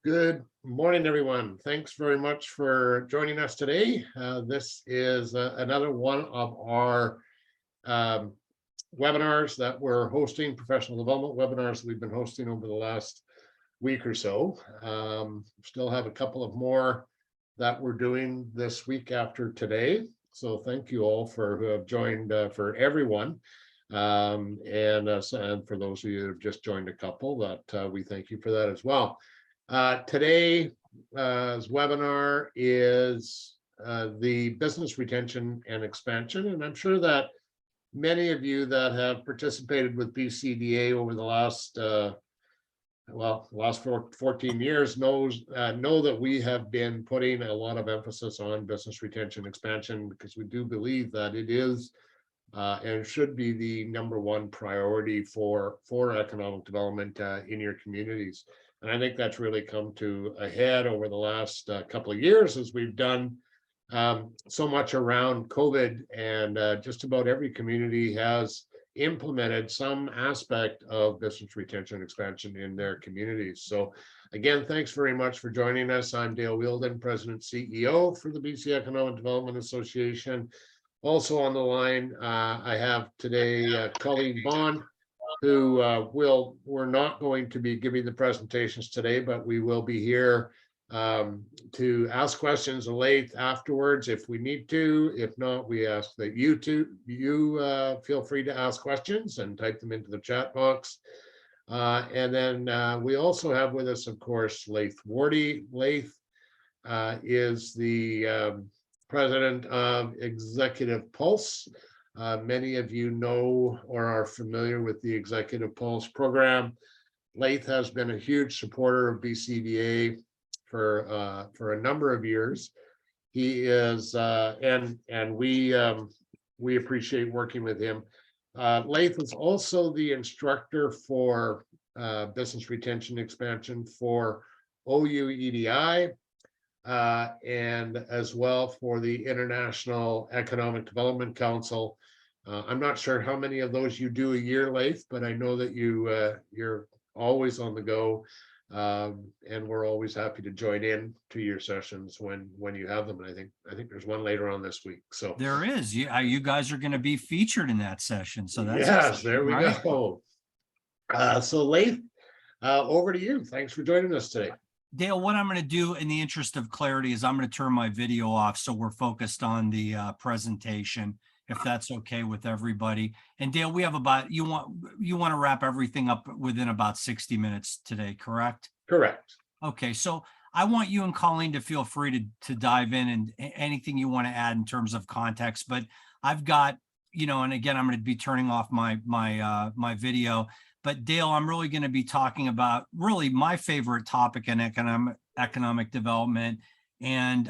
Good morning, everyone. Thanks very much for joining us today. This is another one of our um, webinars that we're hosting, professional development webinars that we've been hosting over the last week or so. Still have a couple of more that we're doing this week after today. So thank you all who have joined, for everyone. And for those of you who have just joined a couple, that we thank you for that as well. Today's webinar is the business retention and expansion, and I'm sure that many of you that have participated with BCEDA over the last 14 years know that we have been putting a lot of emphasis on business retention expansion, because we do believe that it is and should be the #1 priority for economic development in your communities. And I think that's really come to a head over the last couple of years, as we've done so much around COVID, and just about every community has implemented some aspect of business retention and expansion in their communities. So again, thanks very much for joining us. I'm Dale Wielden, President CEO for the BC Economic Development Association. Also on the line, I have today Colleen Bond, who we're not going to be giving the presentations today, but we will be here to ask questions late afterwards if we need to. If not, we ask that you feel free to ask questions and type them into the chat box. And then we also have with us, of course, Laith Wardy. Laith is the president of Executive Pulse. Many of you know or are familiar with the Executive Pulse program. Laith has been a huge supporter of BCEDA for a number of years. He is, and we appreciate working with him. Laith is also the instructor for business retention expansion for OUEDI, and as well for the International Economic Development Council. I'm not sure how many of those you do a year, Laith, but I know that you're always on the go, and we're always happy to join in to your sessions when you have them. And I think there's one later on this week. So there is. You guys are going to be featured in that session. So that's yes, there we go. So Laith, over to you. Thanks for joining us today. Dale, what I'm going to do in the interest of clarity is I'm going to turn my video off so we're focused on the presentation, if that's okay with everybody. And Dale, we have you want to wrap everything up within about 60 minutes today, correct? Correct. Okay, so I want you and Colleen to feel free to dive in and anything you want to add in terms of context. But I've got, and again, I'm going to be turning off my video. But Dale, I'm really going to be talking about really my favorite topic in economic development, and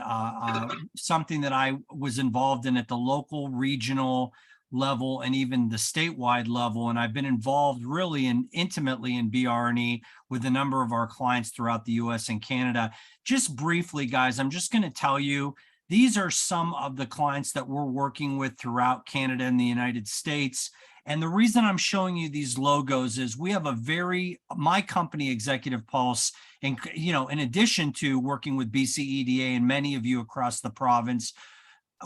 something that I was involved in at the local, regional level, and even the statewide level. And I've been involved really intimately in BR&E with a number of our clients throughout the US and Canada. Just briefly, guys, I'm just going to tell you, these are some of the clients that we're working with throughout Canada and the United States. And the reason I'm showing you these logos is we have my company, Executive Pulse, and in addition to working with BCEDA and many of you across the province,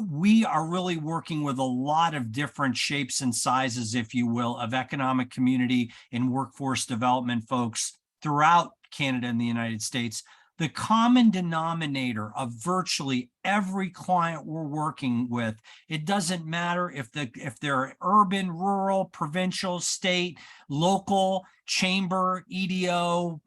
we are really working with a lot of different shapes and sizes, if you will, of economic community and workforce development folks throughout Canada and the United States. The common denominator of virtually every client we're working with, it doesn't matter if they're urban, rural, provincial, state, local, chamber, EDO,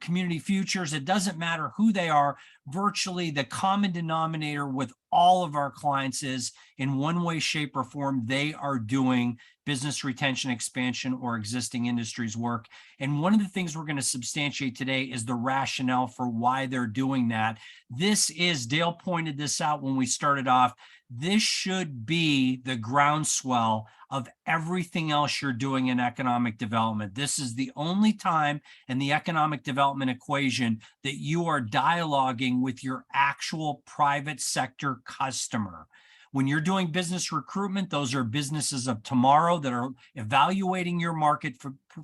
community futures, it doesn't matter who they are. Virtually the common denominator with all of our clients is, in one way, shape, or form, they are doing business retention, expansion, or existing industries work. And one of the things we're going to substantiate today is the rationale for why they're doing that. This is, Dale pointed this out when we started off, this should be the groundswell of everything else you're doing in economic development. This is the only time in the economic development equation that you are dialoguing with your actual private sector customer. When you're doing business recruitment, those are businesses of tomorrow that are evaluating your market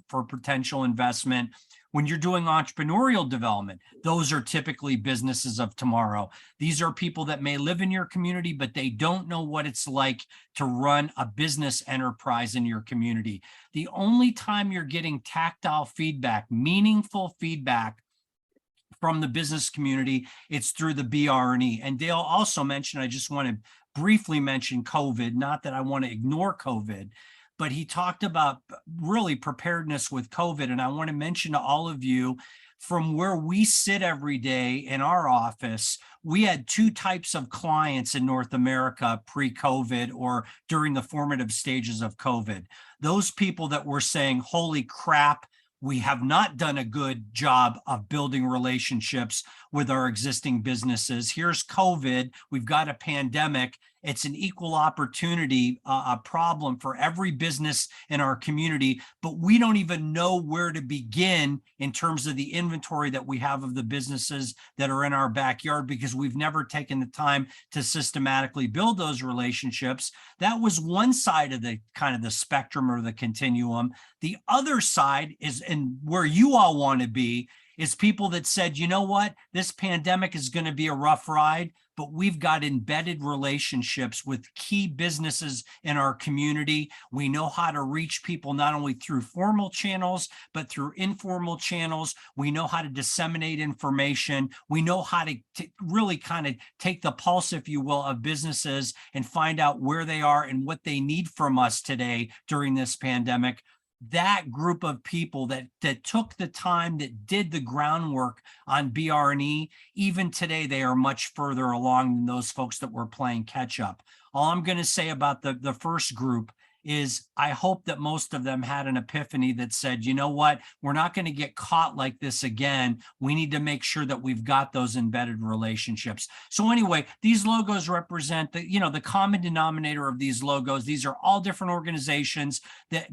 for potential investment. When you're doing entrepreneurial development, those are typically businesses of tomorrow. These are people that may live in your community, but they don't know what it's like to run a business enterprise in your community. The only time you're getting tactile feedback, meaningful feedback from the business community, it's through the BR&E. And Dale also mentioned, I just want to briefly mention COVID, not that I want to ignore COVID, but he talked about really preparedness with COVID. And I want to mention to all of you, from where we sit every day in our office, we had two types of clients in North America pre-COVID or during the formative stages of COVID. Those people that were saying, holy crap, we have not done a good job of building relationships with our existing businesses. Here's COVID. We've got a pandemic. It's an equal opportunity a problem for every business in our community, but we don't even know where to begin in terms of the inventory that we have of the businesses that are in our backyard because we've never taken the time to systematically build those relationships. That was one side of the kind of the spectrum or the continuum. The other side is, and where you all want to be, is people that said, you know what, this pandemic is going to be a rough ride, but we've got embedded relationships with key businesses in our community. We know how to reach people not only through formal channels, but through informal channels. We know how to disseminate information. We know how to really kind of take the pulse, if you will, of businesses and find out where they are and what they need from us today during this pandemic. That group of people that took the time, that did the groundwork on BR&E, even today, they are much further along than those folks that were playing catch up. All I'm going to say about the first group is I hope that most of them had an epiphany that said, you know what, we're not going to get caught like this again. We need to make sure that we've got those embedded relationships. So anyway, these logos represent the common denominator of these logos. These are all different organizations that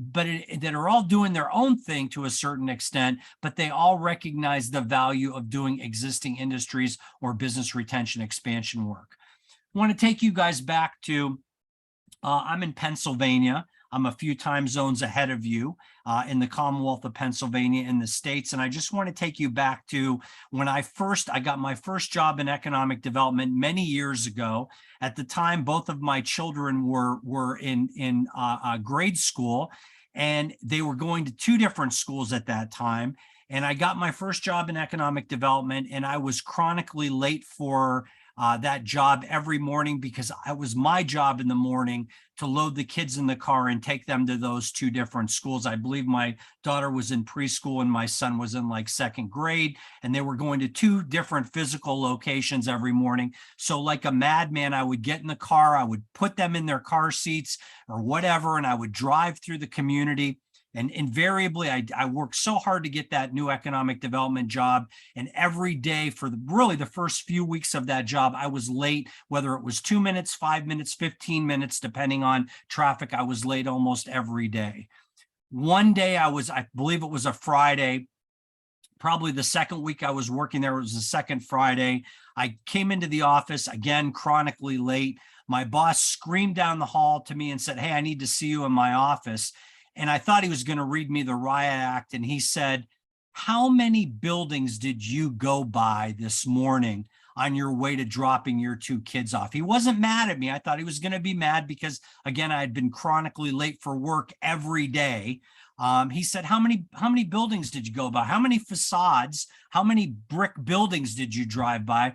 are all doing their own thing to a certain extent, but they all recognize the value of doing existing industries or business retention expansion work. I want to take you guys back to I'm in Pennsylvania. I'm a few time zones ahead of you in the Commonwealth of Pennsylvania in the States. And I just want to take you back to when I got my first job in economic development many years ago. At the time, both of my children were in grade school, and they were going to two different schools at that time. And I got my first job in economic development, and I was chronically late for that job every morning because it was my job in the morning to load the kids in the car and take them to those two different schools. I believe my daughter was in preschool and my son was in like second grade, and they were going to two different physical locations every morning. So like a madman, I would get in the car, I would put them in their car seats or whatever, and I would drive through the community. And invariably, I worked so hard to get that new economic development job. And every day for really the first few weeks of that job, I was late, whether it was 2 minutes, 5 minutes, 15 minutes, depending on traffic, I was late almost every day. One day I believe it was a Friday, probably the second week I was working there, it was the second Friday. I came into the office, again, chronically late. My boss screamed down the hall to me and said, "Hey, I need to see you in my office." And I thought he was going to read me the riot act. And he said, "How many buildings did you go by this morning on your way to dropping your two kids off?" He wasn't mad at me. I thought he was going to be mad because, again, I had been chronically late for work every day. He said, how many buildings did you go by? How many facades? How many brick buildings did you drive by?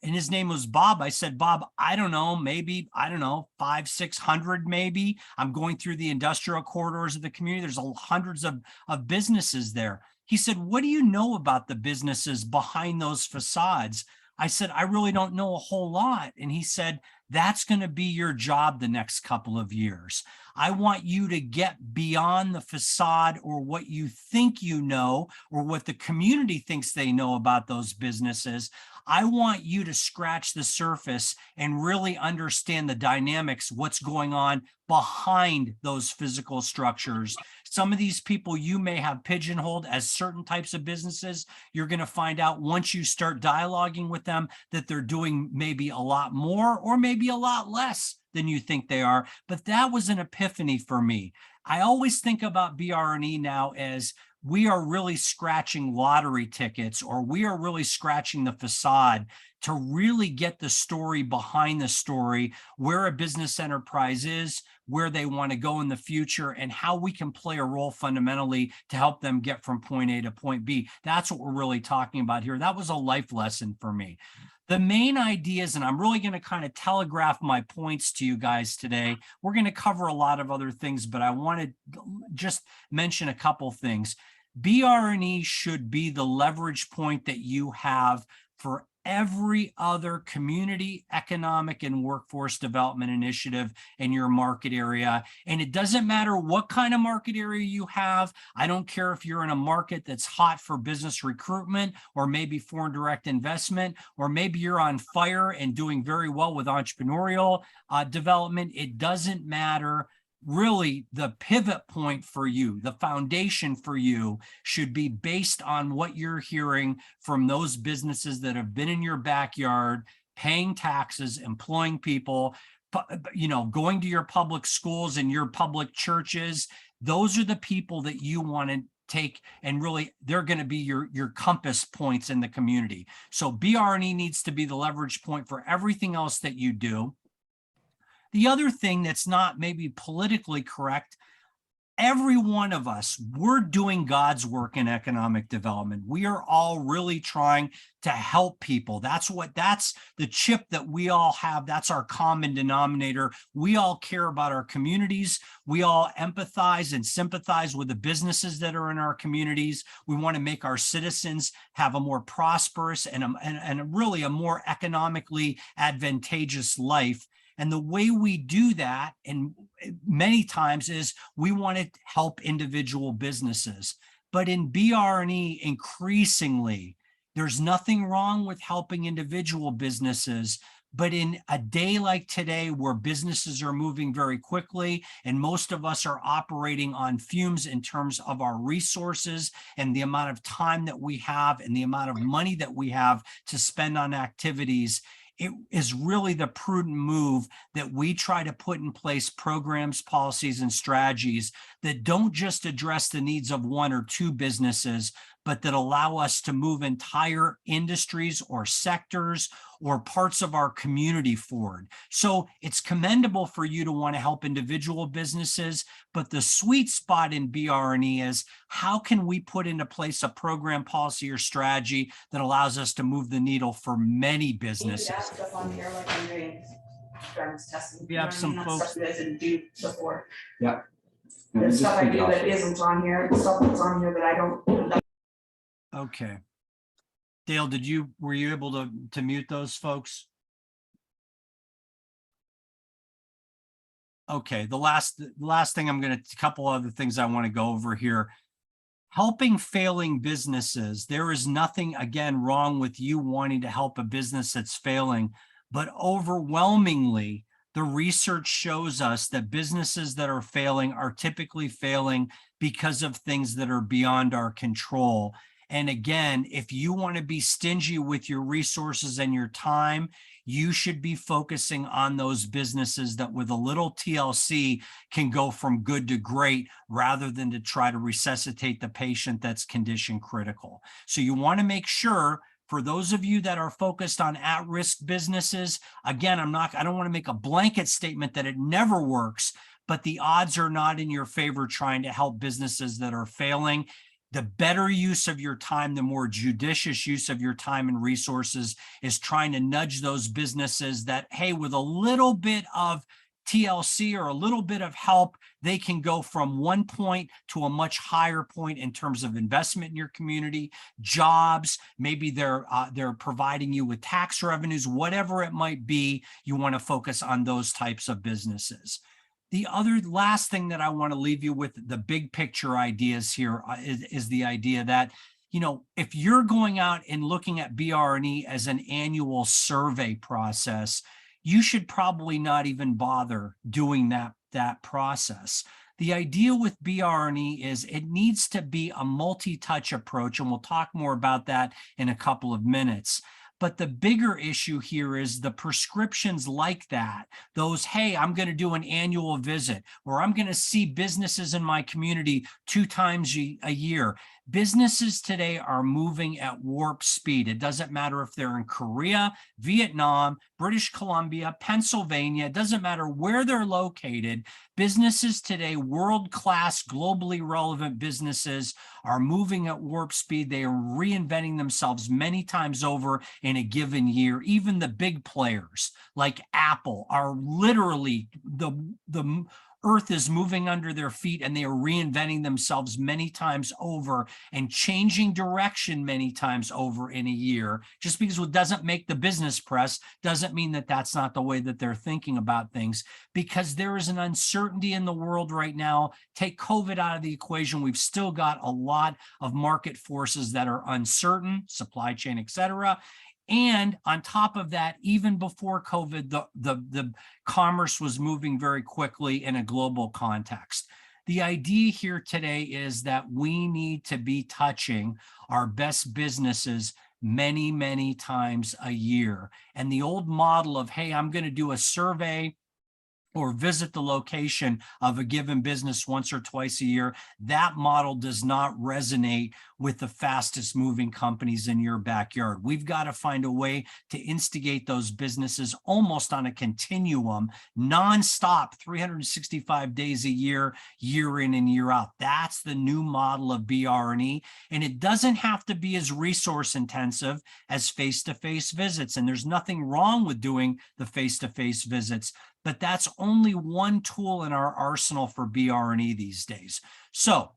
And his name was Bob. I said, "Bob, I don't know, maybe, 500, 600 maybe. I'm going through the industrial corridors of the community. There's hundreds of businesses there." He said, "What do you know about the businesses behind those facades?" I said, "I really don't know a whole lot." And he said, "That's going to be your job the next couple of years. I want you to get beyond the facade or what you think you know or what the community thinks they know about those businesses. I want you to scratch the surface and really understand the dynamics, what's going on behind those physical structures. Some of these people you may have pigeonholed as certain types of businesses. You're going to find out once you start dialoguing with them that they're doing maybe a lot more or maybe a lot less than you think they are. But that was an epiphany for me. I always think about BRE now as we are really scratching lottery tickets, or we are really scratching the facade to really get the story behind the story, where a business enterprise is, where they want to go in the future, and how we can play a role fundamentally to help them get from point A to point B. That's what we're really talking about here. That was a life lesson for me. The main ideas, and I'm really going to kind of telegraph my points to you guys today. We're going to cover a lot of other things, but I want to just mention a couple things. BRE should be the leverage point that you have for every other community, economic, and workforce development initiative in your market area. And it doesn't matter what kind of market area you have. I don't care if you're in a market that's hot for business recruitment, or maybe foreign direct investment, or maybe you're on fire and doing very well with entrepreneurial development. It doesn't matter. Really, the pivot point for you, the foundation for you, should be based on what you're hearing from those businesses that have been in your backyard, paying taxes, employing people, going to your public schools and your public churches. Those are the people that you want to take, and really they're going to be your compass points in the community. So BRE needs to be the leverage point for everything else that you do. The other thing that's not maybe politically correct, every one of us, we're doing God's work in economic development. We are all really trying to help people. That's the chip that we all have. That's our common denominator. We all care about our communities. We all empathize and sympathize with the businesses that are in our communities. We want to make our citizens have a more prosperous and really a more economically advantageous life. And the way we do that, and many times, is we want to help individual businesses. But in BRE, increasingly, there's nothing wrong with helping individual businesses. But in a day like today, where businesses are moving very quickly, and most of us are operating on fumes in terms of our resources and the amount of time that we have and the amount of money that we have to spend on activities, it is really the prudent move that we try to put in place programs, policies, and strategies that don't just address the needs of one or two businesses, but that allow us to move entire industries or sectors or parts of our community forward. So it's commendable for you to want to help individual businesses, but the sweet spot in BRE is, how can we put into place a program, policy, or strategy that allows us to move the needle for many businesses? You could add stuff on here like I'm doing drugs testing. We have some That's folks. stuff you guys didn't do before. Yeah. There's stuff I do that isn't on here, stuff that's on here that I don't. Okay. Dale, were you able to mute those folks? Okay, the last thing a couple other things I want to go over here. Helping failing businesses. There is nothing, again, wrong with you wanting to help a business that's failing, but overwhelmingly, the research shows us that businesses that are failing are typically failing because of things that are beyond our control. And again, if you want to be stingy with your resources and your time, you should be focusing on those businesses that with a little TLC can go from good to great, rather than to try to resuscitate the patient that's condition critical. So you want to make sure, for those of you that are focused on at-risk businesses, again, I don't want to make a blanket statement that it never works, but the odds are not in your favor trying to help businesses that are failing. The better use of your time, the more judicious use of your time and resources, is trying to nudge those businesses that, hey, with a little bit of TLC or a little bit of help, they can go from one point to a much higher point in terms of investment in your community, jobs. Maybe they're providing you with tax revenues, whatever it might be. You want to focus on those types of businesses. The last thing that I want to leave you with, the big picture ideas here, is the idea that you know, if you're going out and looking at BR&E as an annual survey process, you should probably not even bother doing that process. The idea with BR&E is it needs to be a multi-touch approach, and we'll talk more about that in a couple of minutes. But the bigger issue here is the prescriptions like that, those, hey, I'm going to do an annual visit, or I'm going to see businesses in my community 2 times a year. Businesses today are moving at warp speed. It doesn't matter if they're in Korea, Vietnam, British Columbia, Pennsylvania. It doesn't matter where they're located. Businesses today, world-class, globally relevant businesses, are moving at warp speed. They are reinventing themselves many times over in a given year. Even the big players like Apple are literally, the earth is moving under their feet, and they are reinventing themselves many times over and changing direction many times over in a year. Just because it doesn't make the business press doesn't mean that that's not the way that they're thinking about things, because there is an uncertainty in the world right now. Take COVID out of the equation, we've still got a lot of market forces that are uncertain, supply chain, et cetera. And on top of that, even before COVID, the commerce was moving very quickly in a global context. The idea here today is that we need to be touching our best businesses many, many times a year. And the old model of, hey, I'm going to do a survey or visit the location of a given business once or twice a year, that model does not resonate with the fastest moving companies in your backyard. We've got to find a way to instigate those businesses almost on a continuum, nonstop, 365 days a year, year in and year out. That's the new model of BR&E. And it doesn't have to be as resource intensive as face-to-face visits. And there's nothing wrong with doing the face-to-face visits, but that's only one tool in our arsenal for BR&E these days. So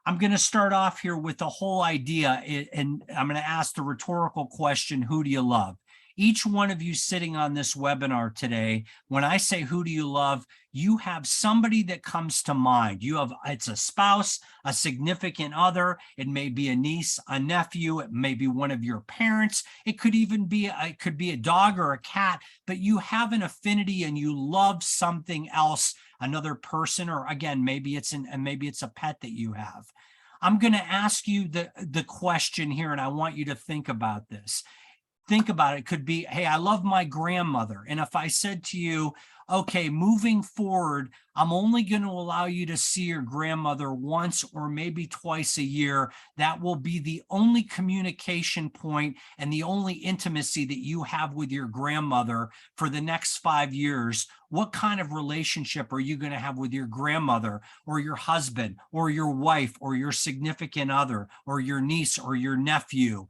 I'm going to start off here with the whole idea, and I'm going to ask the rhetorical question, who do you love? Each one of you sitting on this webinar today, when I say who do you love, you have somebody that comes to mind. You have, it's a spouse, a significant other, it may be a niece, a nephew, it may be one of your parents, it could even be, it could be a dog or a cat, but you have an affinity and you love something else, another person, or again, maybe it's a pet that you have. I'm going to ask you the question here, and I want you to think about this. Think about it. It could be, hey, I love my grandmother. And if I said to you, okay, moving forward, I'm only going to allow you to see your grandmother once or maybe twice a year. That will be the only communication point and the only intimacy that you have with your grandmother for the next 5 years. What kind of relationship are you going to have with your grandmother or your husband or your wife or your significant other or your niece or your nephew?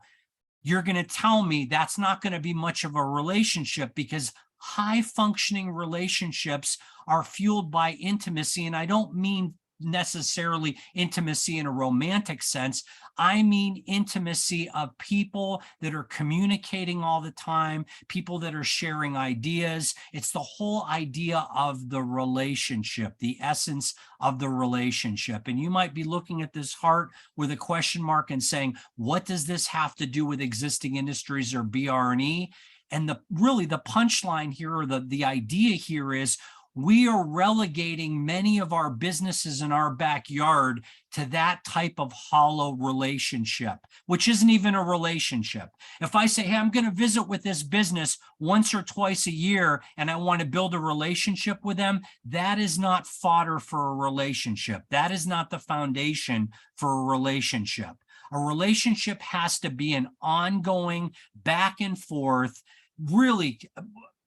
You're going to tell me that's not going to be much of a relationship, because high functioning relationships are fueled by intimacy. And I don't mean necessarily intimacy in a romantic sense. I mean intimacy of people that are communicating all the time, people that are sharing ideas. It's the whole idea of the relationship, the essence of the relationship. And you might be looking at this heart with a question mark and saying, what does this have to do with existing industries or BR&E? And really the punchline here, or the idea here is, we are relegating many of our businesses in our backyard to that type of hollow relationship, which isn't even a relationship. If I say, hey, I'm going to visit with this business once or twice a year and I want to build a relationship with them, that is not fodder for a relationship. That is not the foundation for a relationship. A relationship has to be an ongoing back and forth, really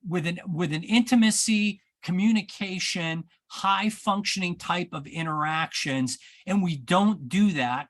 with an intimacy, communication, high functioning type of interactions. And we don't do that.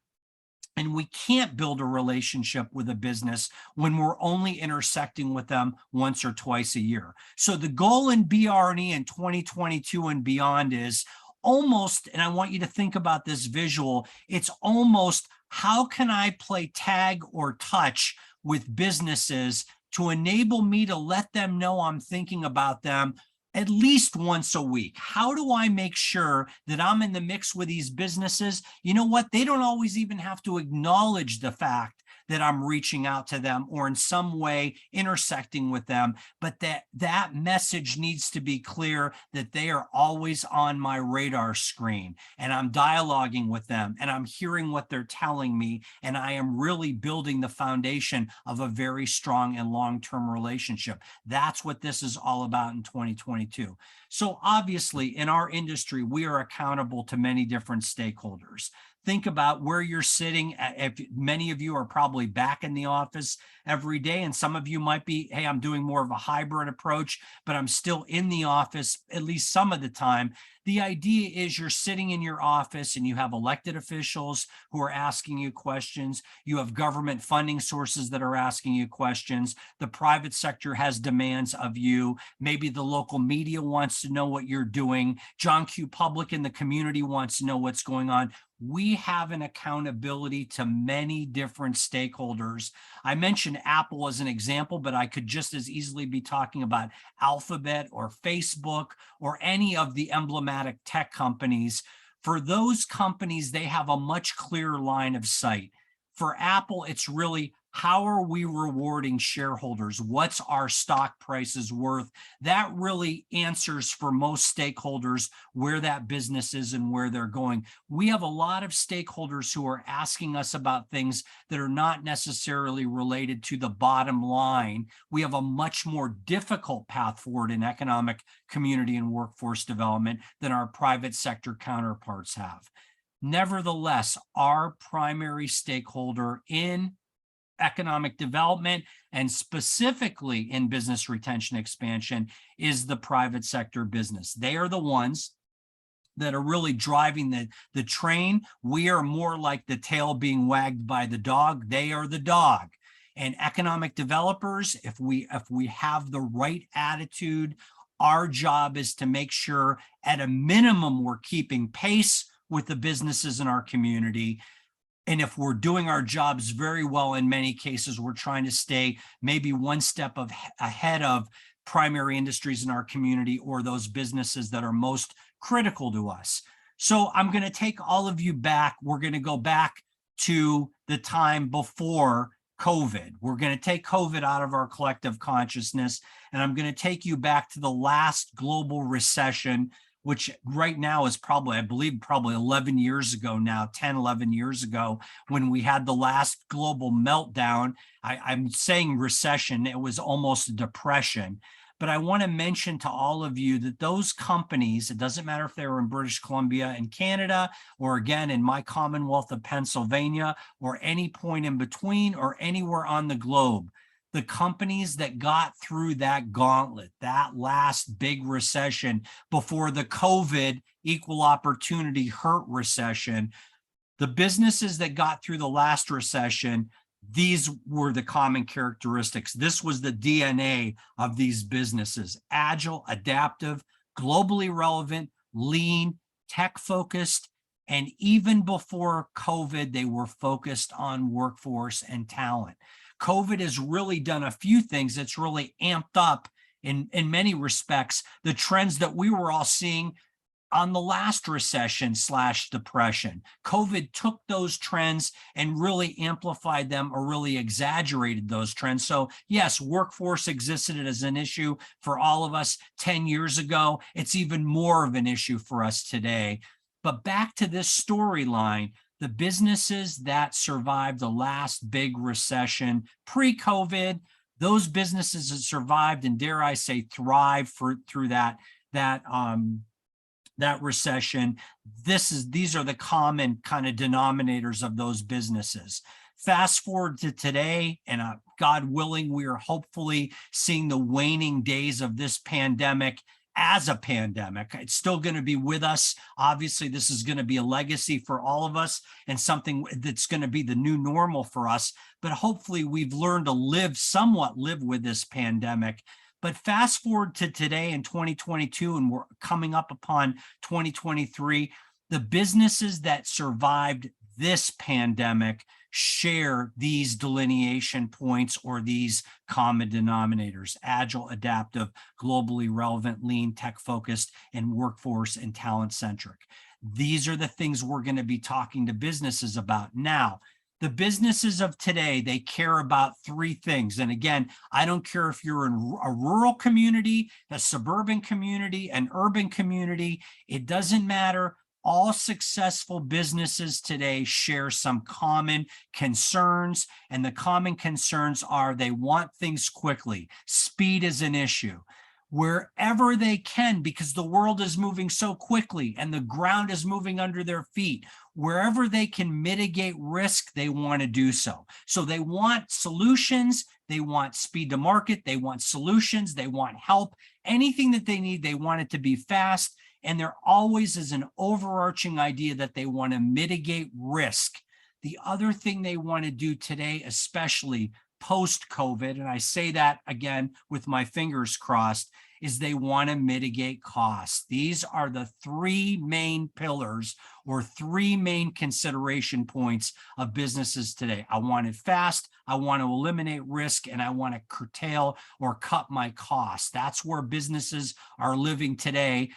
And we can't build a relationship with a business when we're only intersecting with them once or twice a year. So the goal in BR&E in 2022 and beyond is almost, and I want you to think about this visual, it's almost, how can I play tag or touch with businesses to enable me to let them know I'm thinking about them at least once a week. How do I make sure that I'm in the mix with these businesses? You know what? They don't always even have to acknowledge the fact that I'm reaching out to them or in some way intersecting with them, but that message needs to be clear, that they are always on my radar screen and I'm dialoguing with them and I'm hearing what they're telling me, and I am really building the foundation of a very strong and long-term relationship. That's what this is all about in 2022. So obviously in our industry, we are accountable to many different stakeholders. Think about where you're sitting. If many of you are probably back in the office every day, and some of you might be, hey, I'm doing more of a hybrid approach, but I'm still in the office at least some of the time. The idea is you're sitting in your office and you have elected officials who are asking you questions. You have government funding sources that are asking you questions. The private sector has demands of you. Maybe the local media wants to know what you're doing. John Q. Public in the community wants to know what's going on. We have an accountability to many different stakeholders. I mentioned Apple as an example, but I could just as easily be talking about Alphabet or Facebook or any of the emblematic tech companies. For those companies, they have a much clearer line of sight. For Apple, it's really, how are we rewarding shareholders? What's our stock prices worth? That really answers for most stakeholders where that business is and where they're going. We have a lot of stakeholders who are asking us about things that are not necessarily related to the bottom line. We have a much more difficult path forward in economic, community, and workforce development than our private sector counterparts have. Nevertheless, our primary stakeholder in economic development and specifically in business retention expansion is the private sector business. They are the ones that are really driving the train. We are more like the tail being wagged by the dog. They are the dog. And economic developers, if we have the right attitude, our job is to make sure at a minimum we're keeping pace with the businesses in our community. And if we're doing our jobs very well, in many cases, we're trying to stay maybe one step ahead of primary industries in our community or those businesses that are most critical to us. So I'm going to take all of you back. We're going to go back to the time before COVID. We're going to take COVID out of our collective consciousness, and I'm going to take you back to the last global recession, which right now is probably, I believe, probably 11 years ago now, 10, 11 years ago, when we had the last global meltdown. I'm saying recession, it was almost a depression. But I want to mention to all of you that those companies, it doesn't matter if they were in British Columbia and Canada, or again, in my Commonwealth of Pennsylvania, or any point in between, or anywhere on the globe, the companies that got through that gauntlet, that last big recession before the COVID equal opportunity hurt recession, the businesses that got through the last recession, these were the common characteristics. This was the DNA of these businesses: agile, adaptive, globally relevant, lean, tech-focused, and even before COVID, they were focused on workforce and talent. COVID has really done a few things. It's really amped up in many respects the trends that we were all seeing on the last recession / depression. COVID took those trends and really amplified them or really exaggerated those trends. So yes, workforce existed as an issue for all of us 10 years ago. It's even more of an issue for us today. But back to this storyline, the businesses that survived the last big recession pre-COVID, those businesses that survived and, dare I say, thrived through that recession. These are the common kind of denominators of those businesses. Fast forward to today, and God willing, we are hopefully seeing the waning days of this pandemic as a pandemic. It's still going to be with us. Obviously, this is going to be a legacy for all of us and something that's going to be the new normal for us. But hopefully we've learned to somewhat live with this pandemic. But fast forward to today in 2022, and we're coming up upon 2023, the businesses that survived this pandemic share these delineation points or these common denominators: agile, adaptive, globally relevant, lean, tech-focused, and workforce and talent-centric. These are the things we're going to be talking to businesses about. Now, the businesses of today, they care about three things. And again, I don't care if you're in a rural community, a suburban community, an urban community, it doesn't matter. All successful businesses today share some common concerns, and the common concerns are they want things quickly. Speed is an issue. Wherever they can, because the world is moving so quickly and the ground is moving under their feet, wherever they can mitigate risk, they want to do so. So they want solutions, they want speed to market, they want solutions, they want help, anything that they need, they want it to be fast. And there always is an overarching idea that they want to mitigate risk. The other thing they want to do today, especially post-COVID, and I say that again with my fingers crossed, is they want to mitigate costs. These are the three main pillars or three main consideration points of businesses today. I want it fast, I want to eliminate risk, and I want to curtail or cut my costs. That's where businesses are living today.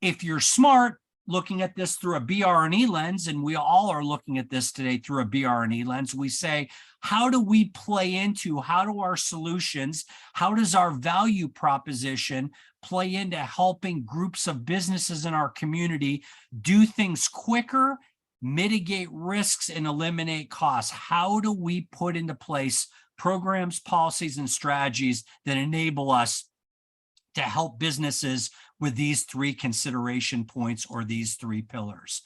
If you're smart, looking at this through a BR&E lens, and we all are looking at this today through a BR&E lens, we say, how do we play into, how do our solutions, how does our value proposition play into helping groups of businesses in our community do things quicker, mitigate risks, and eliminate costs? How do we put into place programs, policies, and strategies that enable us to help businesses with these three consideration points or these three pillars?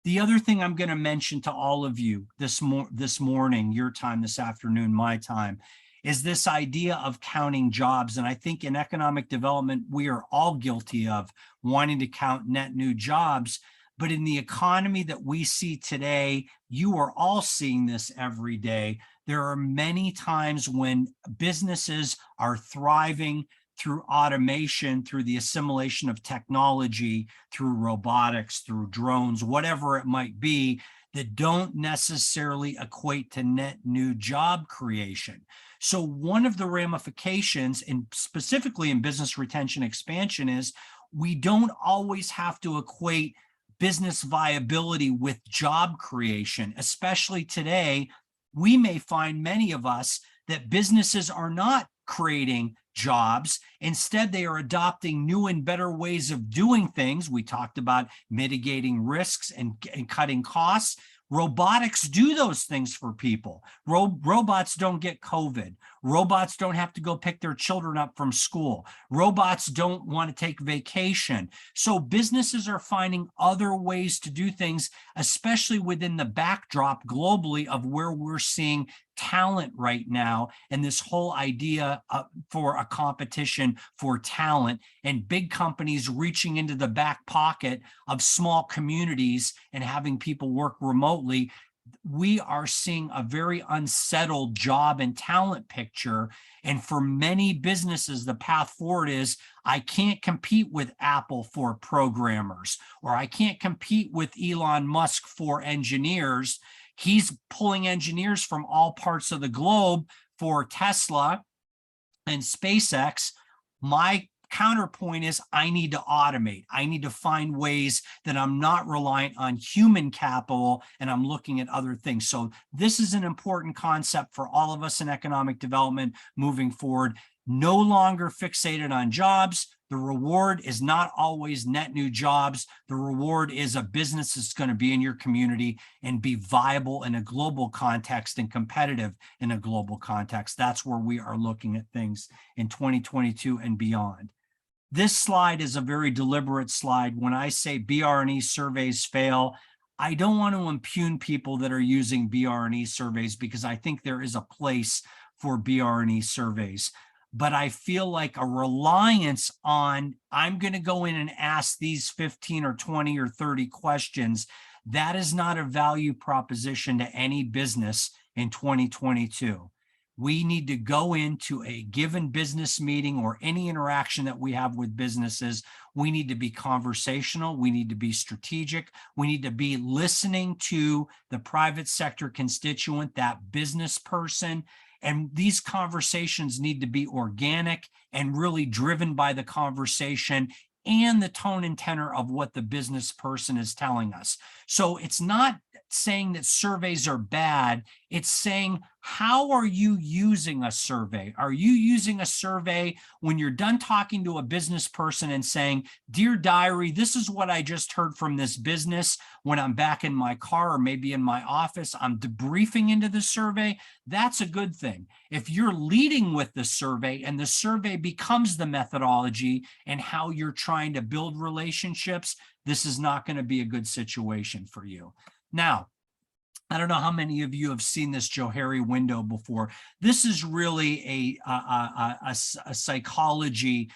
The other thing I'm going to mention to all of you this morning, your time, this afternoon, my time, is this idea of counting jobs. And I think in economic development, we are all guilty of wanting to count net new jobs. But in the economy that we see today, you are all seeing this every day. There are many times when businesses are thriving through automation, through the assimilation of technology, through robotics, through drones, whatever it might be, that don't necessarily equate to net new job creation. So one of the ramifications, and specifically in business retention expansion, is we don't always have to equate business viability with job creation. Especially today, we may find, many of us, that businesses are not creating jobs. Instead, they are adopting new and better ways of doing things. We talked about mitigating risks and cutting costs. Robotics do those things for people. Robots don't get COVID. Robots don't have to go pick their children up from school. Robots don't want to take vacation. So businesses are finding other ways to do things, especially within the backdrop globally of where we're seeing talent right now, and this whole idea for a competition for talent and big companies reaching into the back pocket of small communities and having people work remotely. We are seeing a very unsettled job and talent picture. And for many businesses, the path forward is, I can't compete with Apple for programmers, or I can't compete with Elon Musk for engineers. He's pulling engineers from all parts of the globe for Tesla and SpaceX. My counterpoint is, I need to automate. I need to find ways that I'm not reliant on human capital, and I'm looking at other things. So this is an important concept for all of us in economic development moving forward. No longer fixated on jobs. The reward is not always net new jobs. The reward is a business that's going to be in your community and be viable in a global context and competitive in a global context. That's where we are looking at things in 2022 and beyond. This slide is a very deliberate slide. When I say BR&E surveys fail, I don't want to impugn people that are using BR&E surveys, because I think there is a place for BR&E surveys. But I feel like a reliance on, I'm going to go in and ask these 15 or 20 or 30 questions, that is not a value proposition to any business in 2022. We need to go into a given business meeting or any interaction that we have with businesses. We need to be conversational. We need to be strategic. We need to be listening to the private sector constituent, that business person. And these conversations need to be organic and really driven by the conversation and the tone and tenor of what the business person is telling us. So it's not saying that surveys are bad. It's saying, how are you using a survey? Are you using a survey when you're done talking to a business person and saying, dear diary, this is what I just heard from this business. When I'm back in my car or maybe in my office, I'm debriefing into the survey. That's a good thing. If you're leading with the survey and the survey becomes the methodology and how you're trying to build relationships, this is not going to be a good situation for you. Now, I don't know how many of you have seen this Johari window before. This is really a psychology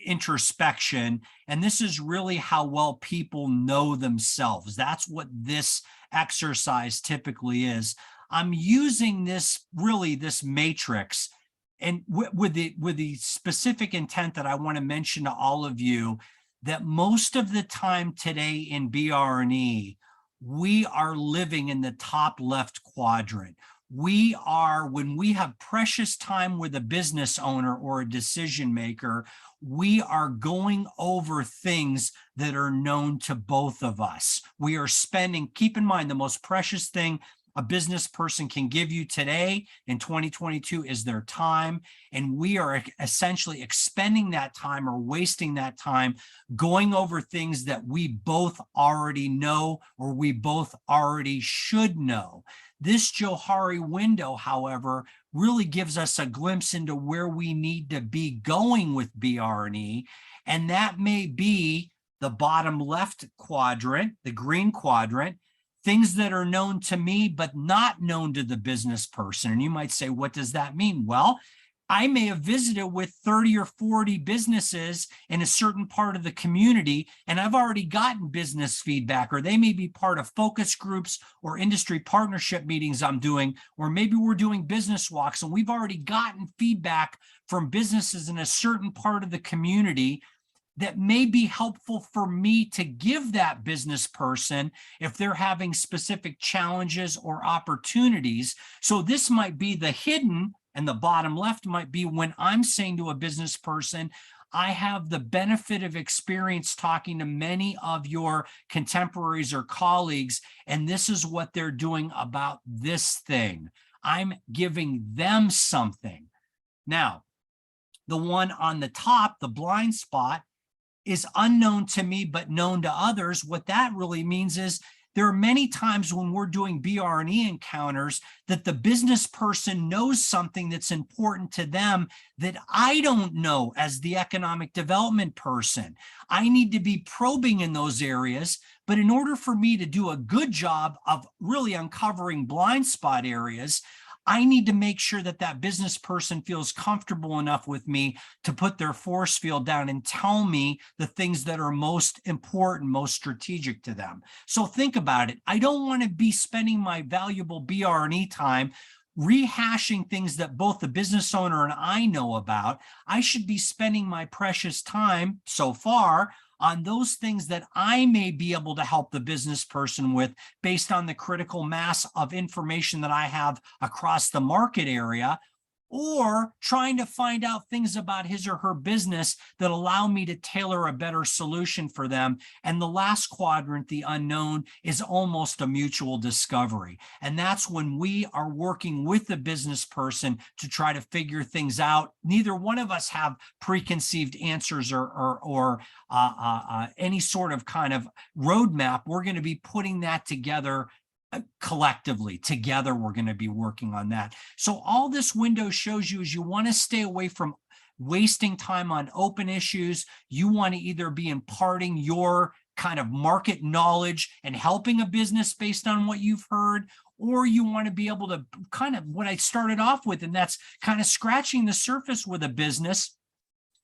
introspection, and this is really how well people know themselves. That's what this exercise typically is. I'm using this matrix, and with the specific intent that I want to mention to all of you that most of the time today in BR&E, we are living in the top left quadrant. We are, when we have precious time with a business owner or a decision maker, we are going over things that are known to both of us. We are spending, keep in mind, the most precious thing a business person can give you today in 2022 is their time. And we are essentially expending that time or wasting that time going over things that we both already know or we both already should know. This Johari window, however, really gives us a glimpse into where we need to be going with BR&E. And that may be the bottom left quadrant, the green quadrant, things that are known to me, but not known to the business person. And you might say, what does that mean? Well, I may have visited with 30 or 40 businesses in a certain part of the community, and I've already gotten business feedback, or they may be part of focus groups or industry partnership meetings I'm doing, or maybe we're doing business walks, and we've already gotten feedback from businesses in a certain part of the community that may be helpful for me to give that business person if they're having specific challenges or opportunities. So this might be the hidden, and the bottom left might be when I'm saying to a business person, I have the benefit of experience talking to many of your contemporaries or colleagues, and this is what they're doing about this thing. I'm giving them something. Now, the one on the top, the blind spot, is unknown to me, but known to others. What that really means is there are many times when we're doing BR&E encounters that the business person knows something that's important to them that I don't know as the economic development person. I need to be probing in those areas, but in order for me to do a good job of really uncovering blind spot areas, I need to make sure that that business person feels comfortable enough with me to put their force field down and tell me the things that are most important, most strategic to them. So think about it. I don't want to be spending my valuable BR&E time rehashing things that both the business owner and I know about. I should be spending my precious time so far on those things that I may be able to help the business person with based on the critical mass of information that I have across the market area, or trying to find out things about his or her business that allow me to tailor a better solution for them. And the last quadrant, the unknown, is almost a mutual discovery. And that's when we are working with the business person to try to figure things out. Neither one of us have preconceived answers or any sort of kind of roadmap. We're going to be putting that together collectively. Together, we're going to be working on that. So all this window shows you is you want to stay away from wasting time on open issues. You want to either be imparting your kind of market knowledge and helping a business based on what you've heard, or you want to be able to kind of what I started off with, and that's kind of scratching the surface with a business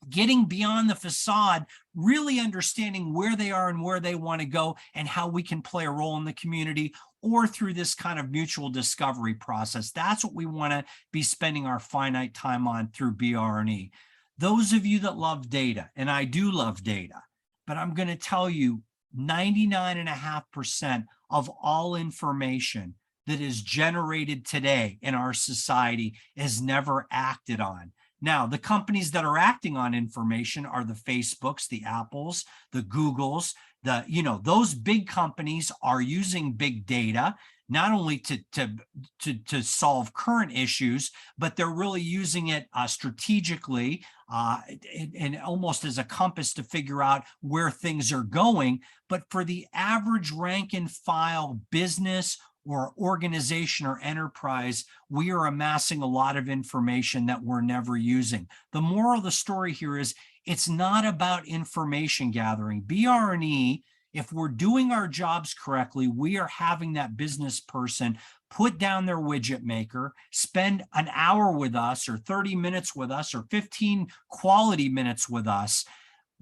getting beyond the facade, really understanding where they are and where they want to go and how we can play a role in the community or through this kind of mutual discovery process. That's what we want to be spending our finite time on through BR&E. Those of you that love data, and I do love data, but I'm going to tell you 99.5% of all information that is generated today in our society is never acted on. Now, the companies that are acting on information are the Facebooks, the Apples, the Googles, those big companies are using big data, not only to solve current issues, but they're really using it strategically and almost as a compass to figure out where things are going. But for the average rank and file business or organization or enterprise, we are amassing a lot of information that we're never using. The moral of the story here is it's not about information gathering. BR&E, if we're doing our jobs correctly, we are having that business person put down their widget maker, spend an hour with us or 30 minutes with us or 15 quality minutes with us.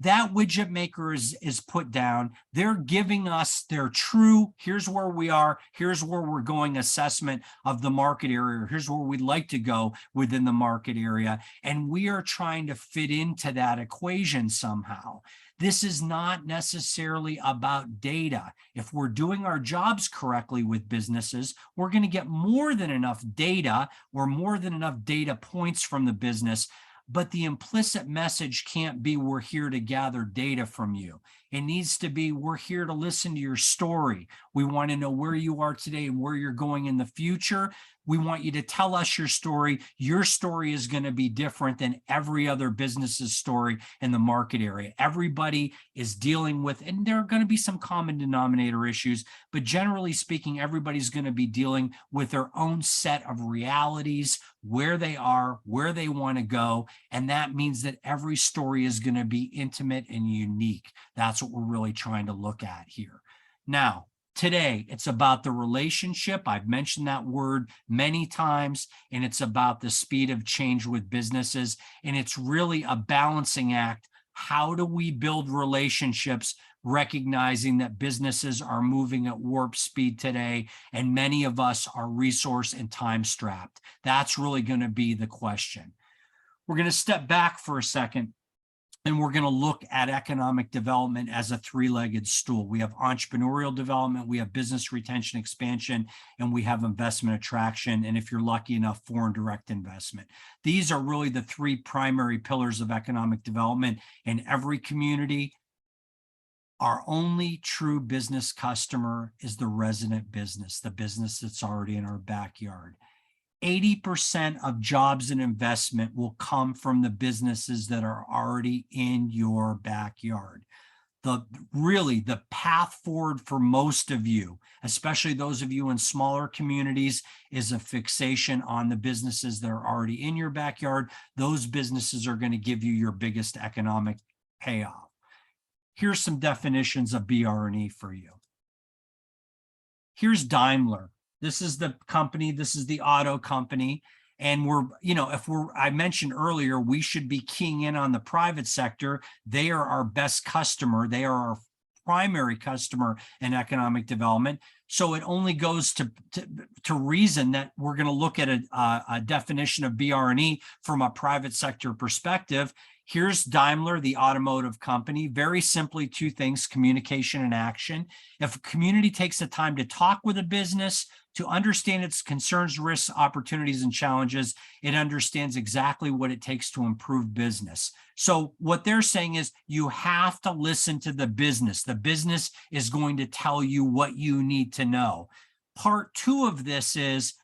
That widget maker is put down. They're giving us their true, here's where we are, here's where we're going assessment of the market area, here's where we'd like to go within the market area. And we are trying to fit into that equation somehow. This is not necessarily about data. If we're doing our jobs correctly with businesses, we're going to get more than enough data or more than enough data points from the business. But the implicit message can't be we're here to gather data from you. It needs to be we're here to listen to your story. We want to know where you are today and where you're going in the future. We want you to tell us your story. Your story is going to be different than every other business's story in the market area. Everybody is dealing with, and there are going to be some common denominator issues, but generally speaking, everybody's going to be dealing with their own set of realities, where they are, where they want to go. And that means that every story is going to be intimate and unique. That's what we're really trying to look at here. Now, today, it's about the relationship. I've mentioned that word many times, and it's about the speed of change with businesses. And it's really a balancing act. How do we build relationships, recognizing that businesses are moving at warp speed today, and many of us are resource and time strapped? That's really going to be the question. We're going to step back for a second, and we're going to look at economic development as a three-legged stool. We have entrepreneurial development, we have business retention expansion, and we have investment attraction. And if you're lucky enough, foreign direct investment. These are really the three primary pillars of economic development in every community. Our only true business customer is the resident business, the business that's already in our backyard. 80% of jobs and investment will come from the businesses that are already in your backyard. The path forward for most of you, especially those of you in smaller communities, is a fixation on the businesses that are already in your backyard. Those businesses are going to give you your biggest economic payoff. Here's some definitions of BR&E for you. Here's Daimler. This is the company, this is the auto company. And I mentioned earlier, we should be keying in on the private sector. They are our best customer. They are our primary customer in economic development. So it only goes to reason that we're going to look at a definition of BR&E from a private sector perspective. Here's Daimler, the automotive company. Very simply, two things: communication and action. If a community takes the time to talk with a business, to understand its concerns, risks, opportunities, and challenges, it understands exactly what it takes to improve business. So what they're saying is you have to listen to the business. The business is going to tell you what you need to know. Part two of this is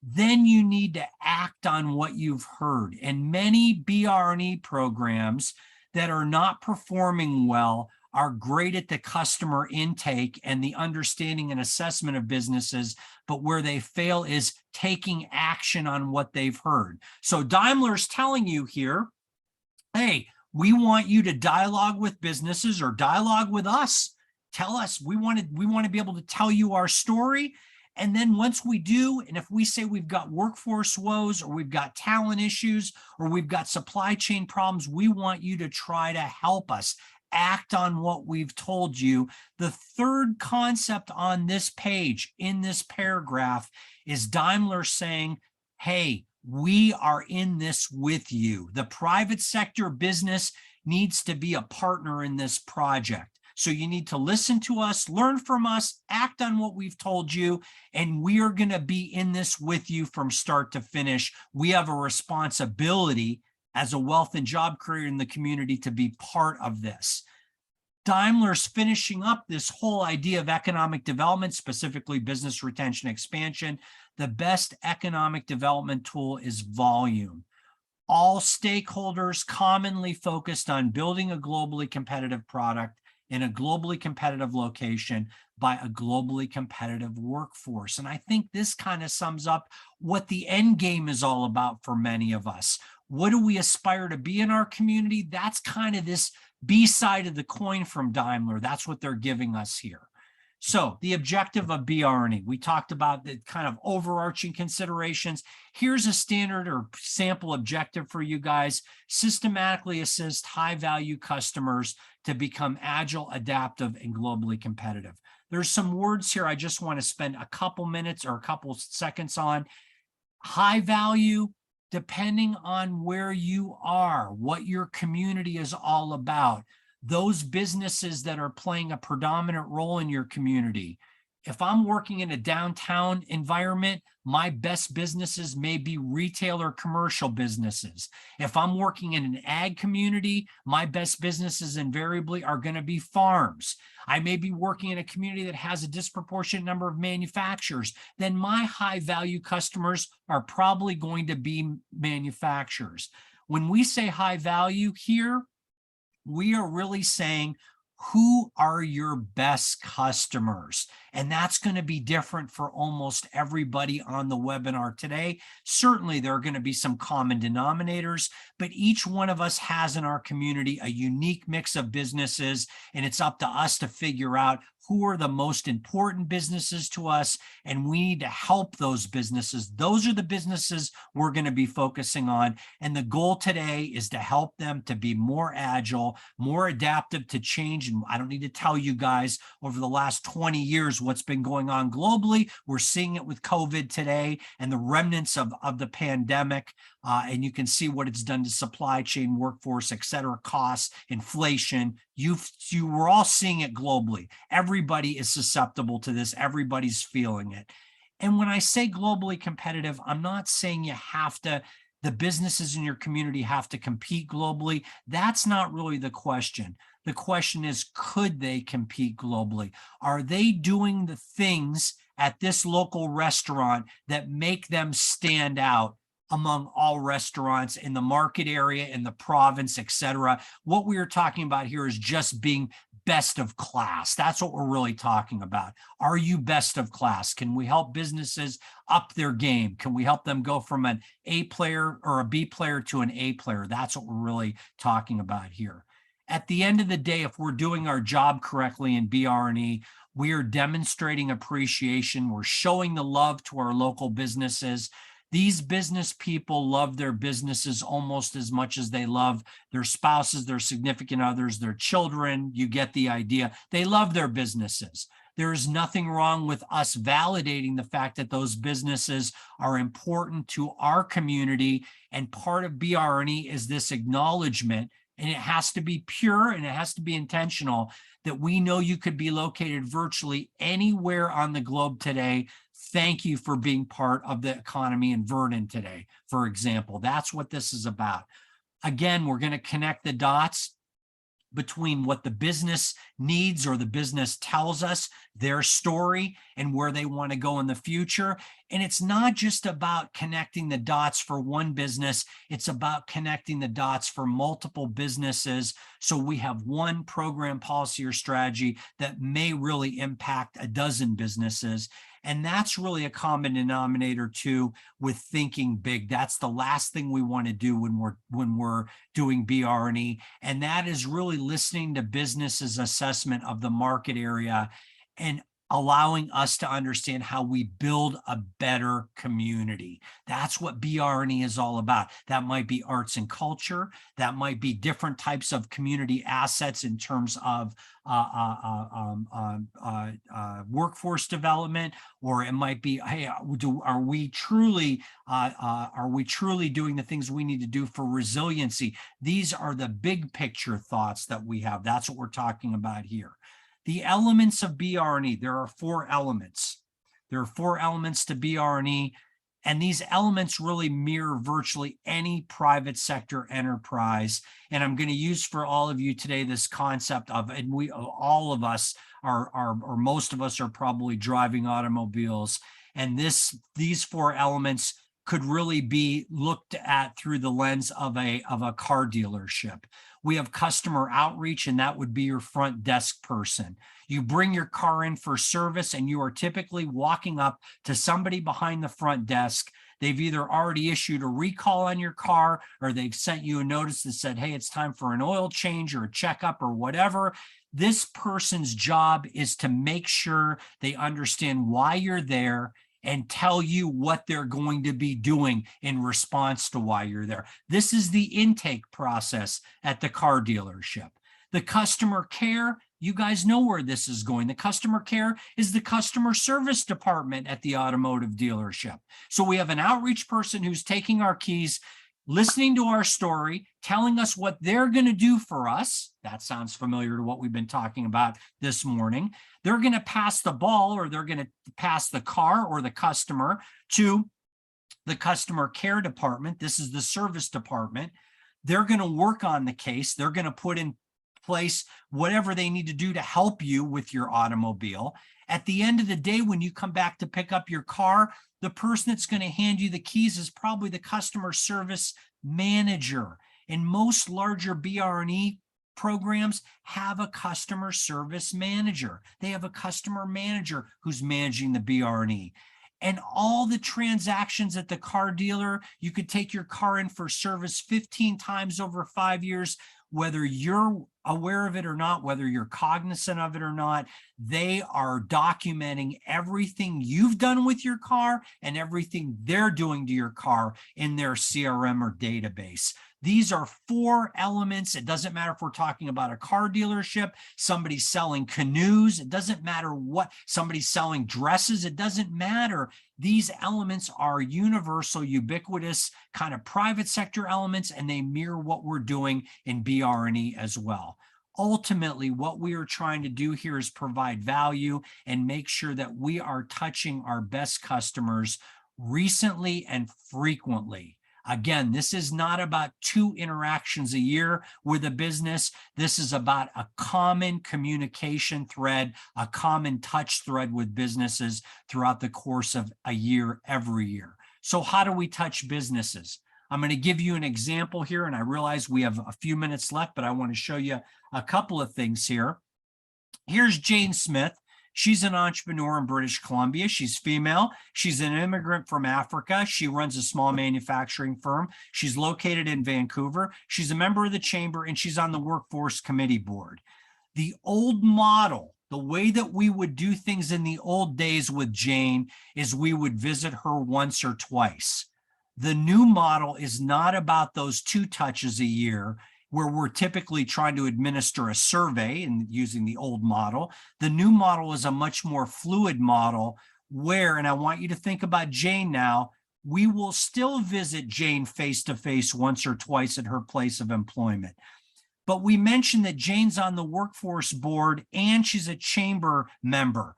then you need to act on what you've heard. And many BR&E programs that are not performing well are great at the customer intake and the understanding and assessment of businesses, but where they fail is taking action on what they've heard. So Daimler's telling you here, hey, we want you to dialogue with businesses or dialogue with us. Tell us, we want to be able to tell you our story. And then once we do, and if we say we've got workforce woes or we've got talent issues or we've got supply chain problems, we want you to try to help us act on what we've told you. The third concept on this page, in this paragraph, is Daimler saying, hey, we are in this with you. The private sector business needs to be a partner in this project. So you need to listen to us, learn from us, act on what we've told you, and we are going to be in this with you from start to finish. We have a responsibility as a wealth and job creator in the community to be part of this. Daimler's finishing up this whole idea of economic development, specifically business retention expansion. The best economic development tool is volume. All stakeholders commonly focused on building a globally competitive product in a globally competitive location by a globally competitive workforce. And I think this kind of sums up what the end game is all about for many of us. What do we aspire to be in our community? That's kind of this B side of the coin from Daimler. That's what they're giving us here. So the objective of BRNE, we talked about the kind of overarching considerations. Here's a standard or sample objective for you guys: systematically assist high-value customers to become agile, adaptive, and globally competitive. There's some words here I just want to spend a couple minutes or a couple seconds on. High value, depending on where you are, what your community is all about. Those businesses that are playing a predominant role in your community. If I'm working in a downtown environment, my best businesses may be retail or commercial businesses. If I'm working in an ag community, my best businesses invariably are going to be farms. I may be working in a community that has a disproportionate number of manufacturers. Then my high value customers are probably going to be manufacturers. When we say high value here, we are really saying, who are your best customers? And that's going to be different for almost everybody on the webinar today. Certainly, there are going to be some common denominators, but each one of us has in our community a unique mix of businesses, and it's up to us to figure out who are the most important businesses to us, and we need to help those businesses. Those are the businesses we're going to be focusing on. And the goal today is to help them to be more agile, more adaptive to change. And I don't need to tell you guys, over the last 20 years, what's been going on globally. We're seeing it with COVID today and the remnants of the pandemic. And you can see what it's done to supply chain, workforce, et cetera, costs, inflation. You were all seeing it globally. Everybody is susceptible to this. Everybody's feeling it. And when I say globally competitive, I'm not saying you have to, the businesses in your community have to compete globally. That's not really the question. The question is, could they compete globally? Are they doing the things at this local restaurant that make them stand out among all restaurants in the market area, in the province, et cetera? What we are talking about here is just being best of class. That's what we're really talking about. Are you best of class? Can we help businesses up their game? Can we help them go from an A player or a B player to an A player? That's what we're really talking about here. At the end of the day, if we're doing our job correctly in BRNE, we are demonstrating appreciation. We're showing the love to our local businesses. These business people love their businesses almost as much as they love their spouses, their significant others, their children. You get the idea. They love their businesses. There is nothing wrong with us validating the fact that those businesses are important to our community. And part of BRNE is this acknowledgement, and it has to be pure and it has to be intentional, that we know you could be located virtually anywhere on the globe today. Thank you for being part of the economy in Vernon today, for example. That's what this is about. Again, we're going to connect the dots between what the business needs or the business tells us, their story, and where they want to go in the future. And it's not just about connecting the dots for one business, it's about connecting the dots for multiple businesses. So we have one program, policy, or strategy that may really impact a dozen businesses. And that's really a common denominator too with thinking big. That's the last thing we want to do when we're doing BRNE. And that is really listening to businesses' assessment of the market area and allowing us to understand how we build a better community. That's what BRE is all about. That might be arts and culture. That might be different types of community assets in terms of workforce development, or it might be, hey, are we truly doing the things we need to do for resiliency? These are the big picture thoughts that we have. That's what we're talking about here. The elements of BRE, there are 4 elements. There are 4 elements to BRE, and these elements really mirror virtually any private sector enterprise. And I'm going to use for all of you today this concept of, and all of us or most of us are probably driving automobiles, and these 4 elements could really be looked at through the lens of a car dealership. We have customer outreach, and that would be your front desk person. You bring your car in for service, and you are typically walking up to somebody behind the front desk. They've either already issued a recall on your car, or they've sent you a notice that said, hey, it's time for an oil change or a checkup or whatever. This person's job is to make sure they understand why you're there and tell you what they're going to be doing in response to why you're there. This is the intake process at the car dealership. The customer care, you guys know where this is going. The customer care is the customer service department at the automotive dealership. So we have an outreach person who's taking our keys, listening to our story, telling us what they're going to do for us. That sounds familiar to what we've been talking about this morning. They're going to pass the ball, or they're going to pass the car or the customer to the customer care department. This is the service department. They're going to work on the case. They're going to put in place whatever they need to do to help you with your automobile. At the end of the day, when you come back to pick up your car, the person that's going to hand you the keys is probably the customer service manager. And most larger BRE programs have a customer service manager. They have a customer manager who's managing the BRE. And all the transactions at the car dealer, you could take your car in for service 15 times over 5 years, whether you're aware of it or not, whether you're cognizant of it or not. They are documenting everything you've done with your car and everything they're doing to your car in their CRM or database. These are 4 elements. It doesn't matter if we're talking about a car dealership, somebody selling canoes. It doesn't matter what, somebody selling dresses. It doesn't matter. These elements are universal, ubiquitous, kind of private sector elements, and they mirror what we're doing in BRE as well. Ultimately, what we are trying to do here is provide value and make sure that we are touching our best customers recently and frequently. Again, this is not about 2 interactions a year with a business. This is about a common communication thread, a common touch thread with businesses throughout the course of a year, every year. So how do we touch businesses? I'm going to give you an example here, and I realize we have a few minutes left, but I want to show you a couple of things here. Here's Jane Smith. She's an entrepreneur in British Columbia. She's female. She's an immigrant from Africa. She runs a small manufacturing firm. She's located in Vancouver. She's a member of the chamber, and she's on the workforce committee board. The old model, the way that we would do things in the old days with Jane, is we would visit her once or twice. The new model is not about those 2 touches a year, where we're typically trying to administer a survey and using the old model. The new model is a much more fluid model where, and I want you to think about Jane now, we will still visit Jane face-to-face once or twice at her place of employment. But we mentioned that Jane's on the workforce board and she's a chamber member.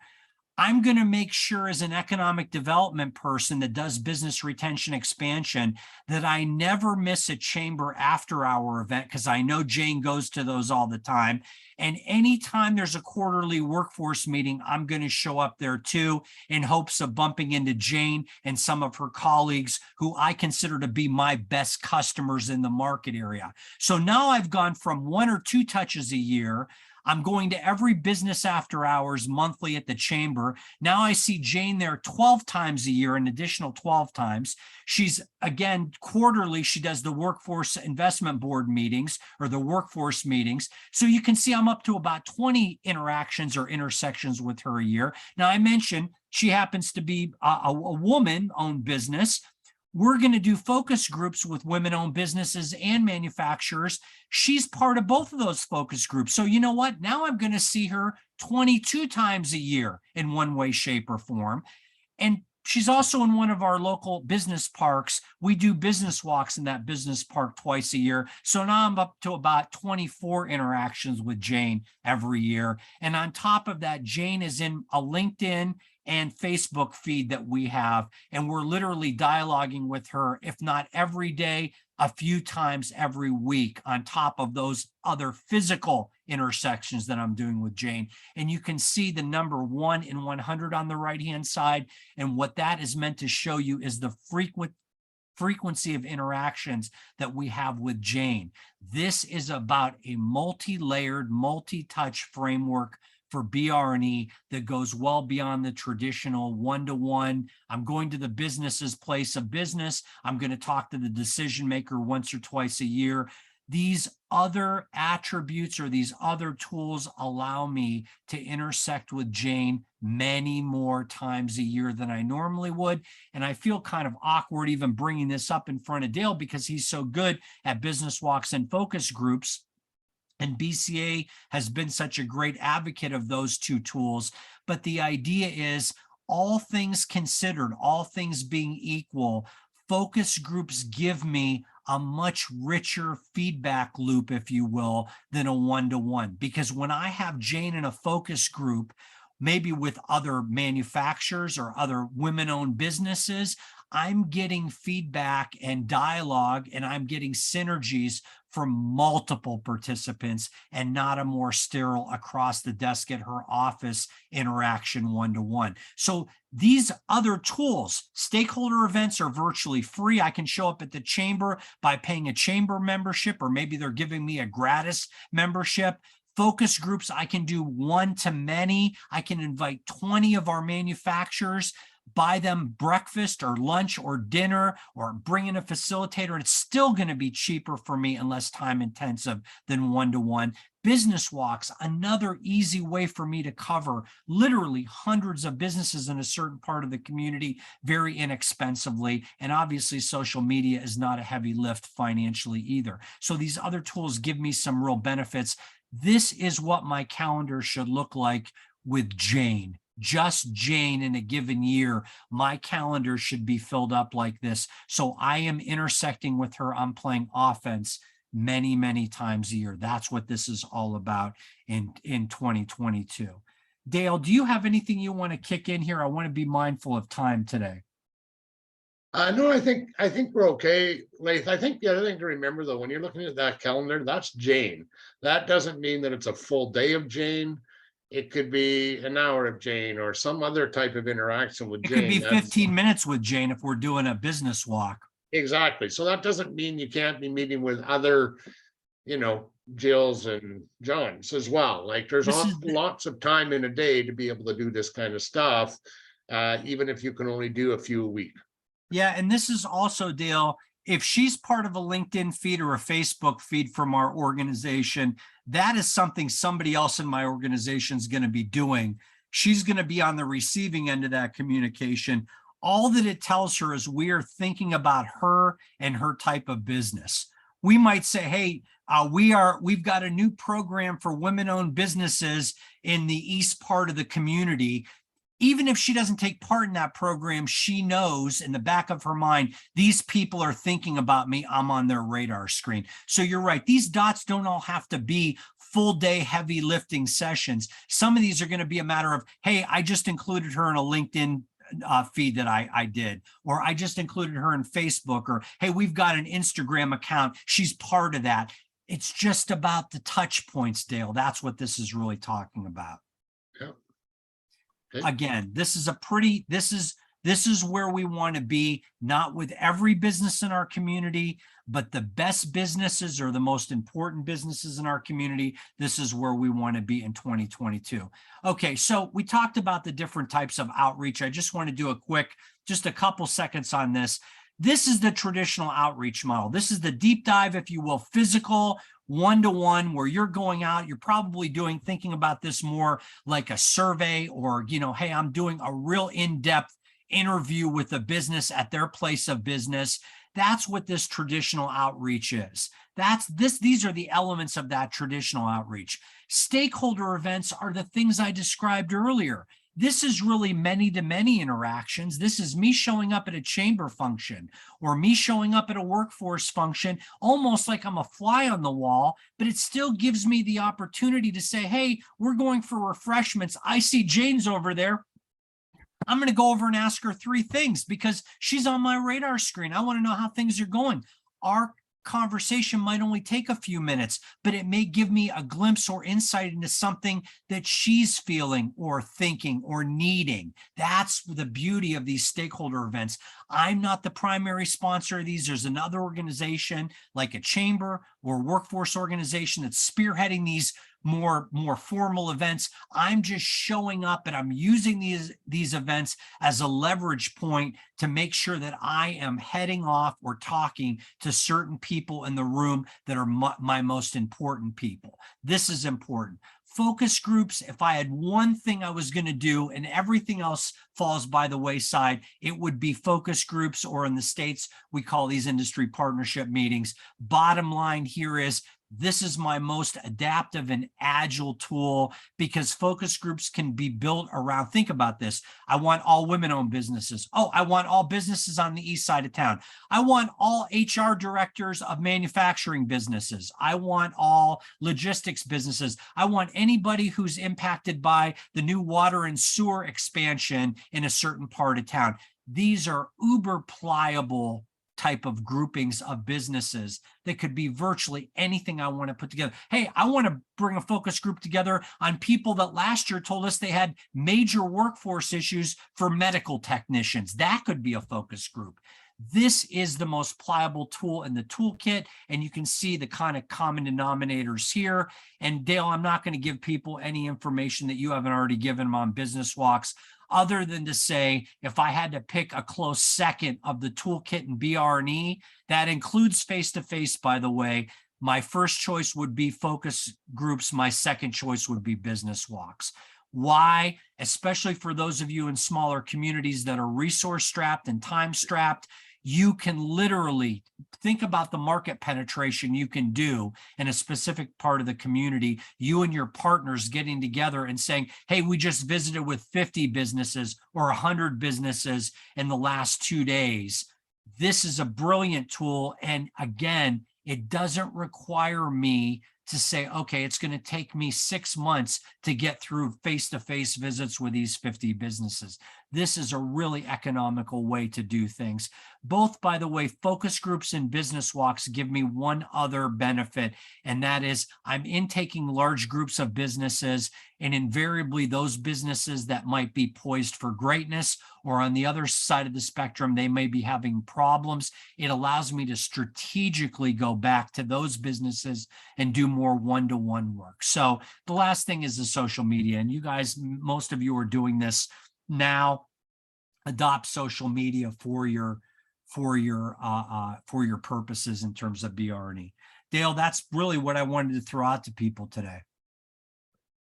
I'm going to make sure, as an economic development person that does business retention expansion, that I never miss a chamber after-hour event, because I know Jane goes to those all the time. And anytime there's a quarterly workforce meeting, I'm going to show up there too, in hopes of bumping into Jane and some of her colleagues who I consider to be my best customers in the market area. So now I've gone from 1 or 2 touches a year. I'm going to every business after hours monthly at the chamber. Now I see Jane there 12 times a year, an additional 12 times. She's, again, quarterly, she does the workforce investment board meetings or the workforce meetings. So you can see I'm up to about 20 interactions or intersections with her a year. Now I mentioned she happens to be a woman-owned business. We're going to do focus groups with women-owned businesses and manufacturers. She's part of both of those focus groups. So you know what? Now I'm going to see her 22 times a year in one way, shape, or form. And she's also in one of our local business parks. We do business walks in that business park twice a year. So now I'm up to about 24 interactions with Jane every year. And on top of that, Jane is in a LinkedIn and Facebook feed that we have. And we're literally dialoguing with her, if not every day, a few times every week on top of those other physical intersections that I'm doing with Jane. And you can see the number 1 in 100 on the right-hand side. And what that is meant to show you is the frequency of interactions that we have with Jane. This is about a multi-layered, multi-touch framework for BR&E that goes well beyond the traditional one-to-one. I'm going to the business's place of business. I'm going to talk to the decision maker once or twice a year. These other attributes or these other tools allow me to intersect with Jane many more times a year than I normally would. And I feel kind of awkward even bringing this up in front of Dale because he's so good at business walks and focus groups. And BCA has been such a great advocate of those two tools. But the idea is, all things considered, all things being equal, focus groups give me a much richer feedback loop, if you will, than a one-to-one. Because when I have Jane in a focus group, maybe with other manufacturers or other women-owned businesses, I'm getting feedback and dialogue, and I'm getting synergies from multiple participants and not a more sterile across the desk at her office interaction one-to-one. So these other tools, stakeholder events, are virtually free. I can show up at the chamber by paying a chamber membership, or maybe they're giving me a gratis membership. Focus groups, I can do one-to-many. I can invite 20 of our manufacturers, buy them breakfast or lunch or dinner, or bring in a facilitator, and it's still going to be cheaper for me and less time intensive than one-to-one. Business walks, another easy way for me to cover literally hundreds of businesses in a certain part of the community very inexpensively. And obviously social media is not a heavy lift financially either. So these other tools give me some real benefits. This is what my calendar should look like with Jane. Just Jane in a given year, my calendar should be filled up like this. So I am intersecting with her. I'm playing offense many, many times a year. That's what this is all about in 2022. Dale, do you have anything you want to kick in here? I want to be mindful of time today. No, I think we're okay, Laith. I think the other thing to remember, though, when you're looking at that calendar, that's Jane. That doesn't mean that it's a full day of Jane. It could be an hour of Jane or some other type of interaction with Jane. It could be 15 minutes with Jane if we're doing a business walk. Exactly. So that doesn't mean you can't be meeting with other, Jills and Johns as well. Like there's lots of time in a day to be able to do this kind of stuff, even if you can only do a few a week. Yeah, and this is also, Dale, if she's part of a LinkedIn feed or a Facebook feed from our organization, that is something somebody else in my organization is going to be doing. She's going to be on the receiving end of that communication. All that it tells her is we are thinking about her and her type of business. We might say, hey, we've got a new program for women-owned businesses in the east part of the community. Even if she doesn't take part in that program, she knows in the back of her mind, these people are thinking about me. I'm on their radar screen. So you're right. These dots don't all have to be full day heavy lifting sessions. Some of these are going to be a matter of, hey, I just included her in a LinkedIn feed that I did, or I just included her in Facebook, or, hey, we've got an Instagram account. She's part of that. It's just about the touch points, Dale. That's what this is really talking about. Yeah. Okay. Again, this is This is where we want to be, not with every business in our community, but the best businesses or the most important businesses in our community. This is where we want to be in 2022. Okay, so we talked about the different types of outreach. I just want to do just a couple seconds on this. This is the traditional outreach model. This is the deep dive, if you will, physical, one-to-one, where you're going out, you're probably thinking about this more like a survey, or, hey, I'm doing a real in-depth interview with a business at their place of business. That's what this traditional outreach is. These are the elements of that traditional outreach. Stakeholder events are the things I described earlier. This is really many-to-many interactions. This is me showing up at a chamber function, or me showing up at a workforce function, almost like I'm a fly on the wall, but it still gives me the opportunity to say, hey, we're going for refreshments. I see Jane's over there. I'm going to go over and ask her 3 things because she's on my radar screen. I want to know how things are going. Our conversation might only take a few minutes, but it may give me a glimpse or insight into something that she's feeling or thinking or needing. That's the beauty of these stakeholder events. I'm not the primary sponsor of these. There's another organization like a chamber or workforce organization that's spearheading these more formal events. I'm just showing up, and I'm using these events as a leverage point to make sure that I am heading off or talking to certain people in the room that are my most important people. This is important. Focus groups, if I had one thing I was going to do and everything else falls by the wayside, it would be focus groups, or in the States, we call these industry partnership meetings. Bottom line here is, this is my most adaptive and agile tool, because focus groups can be built around, think about this. I want all women-owned businesses. Oh, I want all businesses on the east side of town. I want all HR directors of manufacturing businesses. I want all logistics businesses. I want anybody who's impacted by the new water and sewer expansion in a certain part of town. These are uber pliable type of groupings of businesses that could be virtually anything I want to put together. Hey, I want to bring a focus group together on people that last year told us they had major workforce issues for medical technicians. That could be a focus group. This is the most pliable tool in the toolkit, and you can see the kind of common denominators here. And Dale, I'm not going to give people any information that you haven't already given them on Business Walks, other than to say, if I had to pick a close second of the toolkit in BR&E, that includes face-to-face, by the way, my first choice would be focus groups. My second choice would be Business Walks. Why? Especially for those of you in smaller communities that are resource strapped and time strapped, you can literally think about the market penetration you can do in a specific part of the community. You and your partners getting together and saying, hey, we just visited with 50 businesses or 100 businesses in the last 2 days. This is a brilliant tool. And again, it doesn't require me to say, okay, it's going to take me 6 months to get through face-to-face visits with these 50 businesses. This is a really economical way to do things. Both, by the way, focus groups and Business Walks give me one other benefit, and that is I'm intaking large groups of businesses, and invariably those businesses that might be poised for greatness, or on the other side of the spectrum, they may be having problems. It allows me to strategically go back to those businesses and do more one-to-one work. So the last thing is the social media, and you guys, most of you are doing this now. Adopt social media for your purposes in terms of BR&E. Dale, that's really what I wanted to throw out to people today.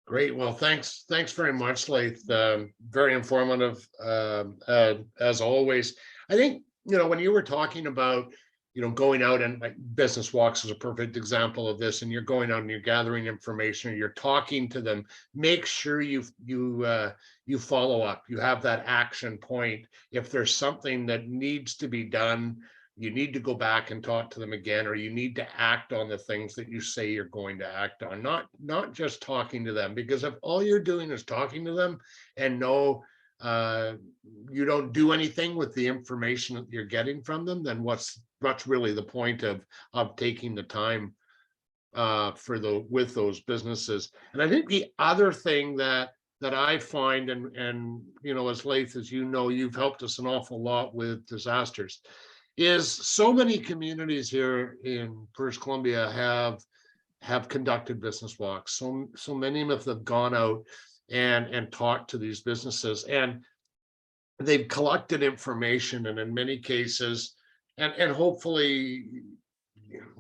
Great. Well, thanks very much, Laith. Very informative, as always. I think, when you were talking about, going out, and like Business Walks is a perfect example of this, and you're going out and you're gathering information, or you're talking to them, make sure you follow up. You have that action point. If there's something that needs to be done, you need to go back and talk to them again, or you need to act on the things that you say you're going to act on, not just talking to them. Because if all you're doing is talking to them and you don't do anything with the information that you're getting from them, then what's really the point of taking the time with those businesses? And I think the other thing that that I find, and you know, as Laith, as you know, you've helped us an awful lot with disasters, is so many communities here in British Columbia have conducted business walks. So many of them have gone out and talked to these businesses, and they've collected information, and in many cases, and hopefully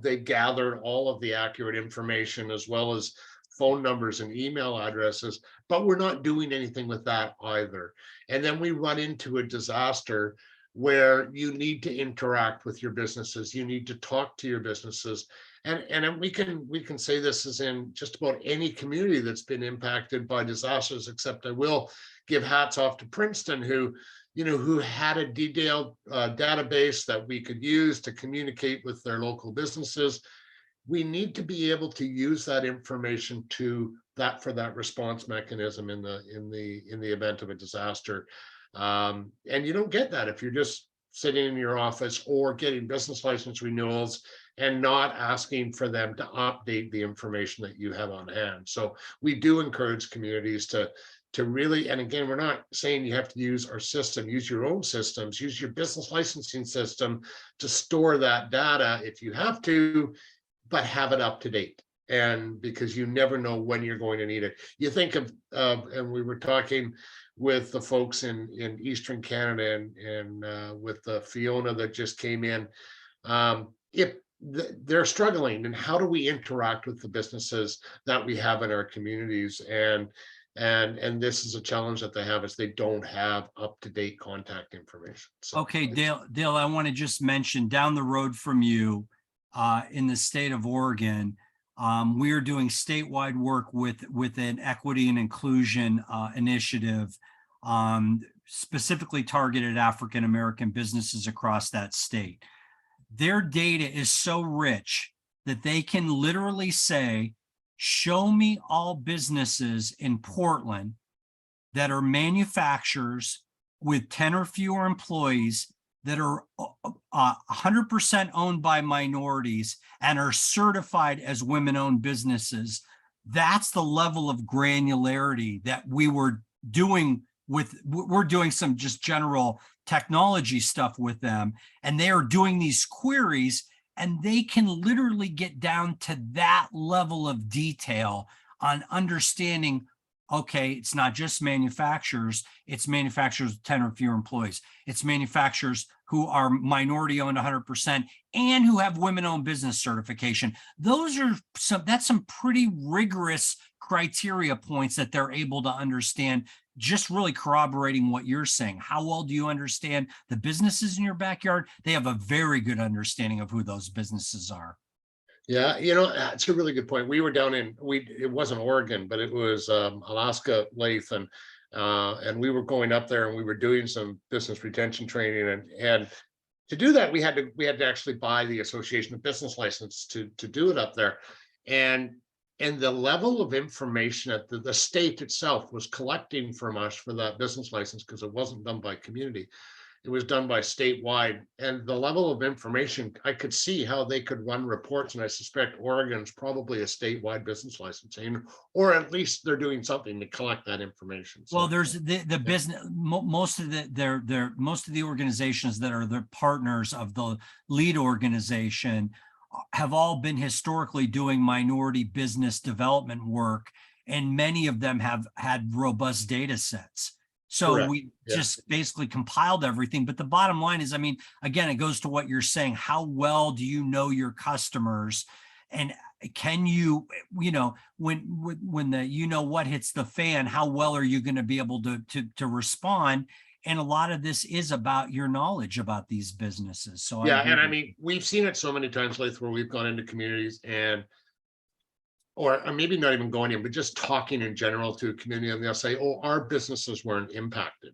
they gathered all of the accurate information as well as phone numbers and email addresses, but we're not doing anything with that either. And then we run into a disaster where you need to interact with your businesses, you need to talk to your businesses. And we can say this is in just about any community that's been impacted by disasters, except I will give hats off to Princeton, who had a detailed database that we could use to communicate with their local businesses. We need to be able to use that information for that response mechanism in the event of a disaster. And you don't get that if you're just sitting in your office or getting business license renewals and not asking for them to update the information that you have on hand. So we do encourage communities to really, and again, we're not saying you have to use our system, use your own systems, use your business licensing system to store that data if you have to, but have it up to date. And because you never know when you're going to need it. You think of, and we were talking with the folks in Eastern Canada and with the Fiona that just came in, if they're struggling, and how do we interact with the businesses that we have in our communities? And this is a challenge that they have, is they don't have up-to-date contact information. So okay, Dale, I want to just mention down the road from you, in the state of Oregon, we are doing statewide work with an equity and inclusion initiative, specifically targeted African American businesses across that state. Their data is so rich that they can literally say, show me all businesses in Portland that are manufacturers with 10 or fewer employees that are 100% owned by minorities and are certified as women-owned businesses. That's the level of granularity that we were doing we're doing some just general technology stuff with them, and they are doing these queries, and they can literally get down to that level of detail on understanding, okay, it's not just manufacturers, it's manufacturers with 10 or fewer employees. It's manufacturers who are minority owned 100% and who have women-owned business certification. That's some pretty rigorous criteria points that they're able to understand, just really corroborating what you're saying. How well do you understand the businesses in your backyard? They have a very good understanding of who those businesses are. yeah, it's a really good point. We were down it wasn't Oregon, but it was Alaska, Laith, and we were going up there and we were doing some business retention training, and to do that we had to actually buy the Association of Business License to do it up there, and the level of information that the state itself was collecting from us for that business license, because it wasn't done by community, it was done by statewide, and the level of information, I could see how they could run reports, and I suspect Oregon's probably a statewide business licensing, or at least they're doing something to collect that information. So, well, there's the business, most of the organizations that are the partners of the lead organization have all been historically doing minority business development work, and many of them have had robust data sets. So correct. We just basically compiled everything. But the bottom line is, I mean, again, it goes to what you're saying. How well do you know your customers? And can you, when the what hits the fan, how well are you going to be able to respond? And a lot of this is about your knowledge about these businesses. So yeah, and I mean, we've seen it so many times, Laith, where we've gone into communities or maybe not even going in, but just talking in general to a community, and they'll say, oh, our businesses weren't impacted.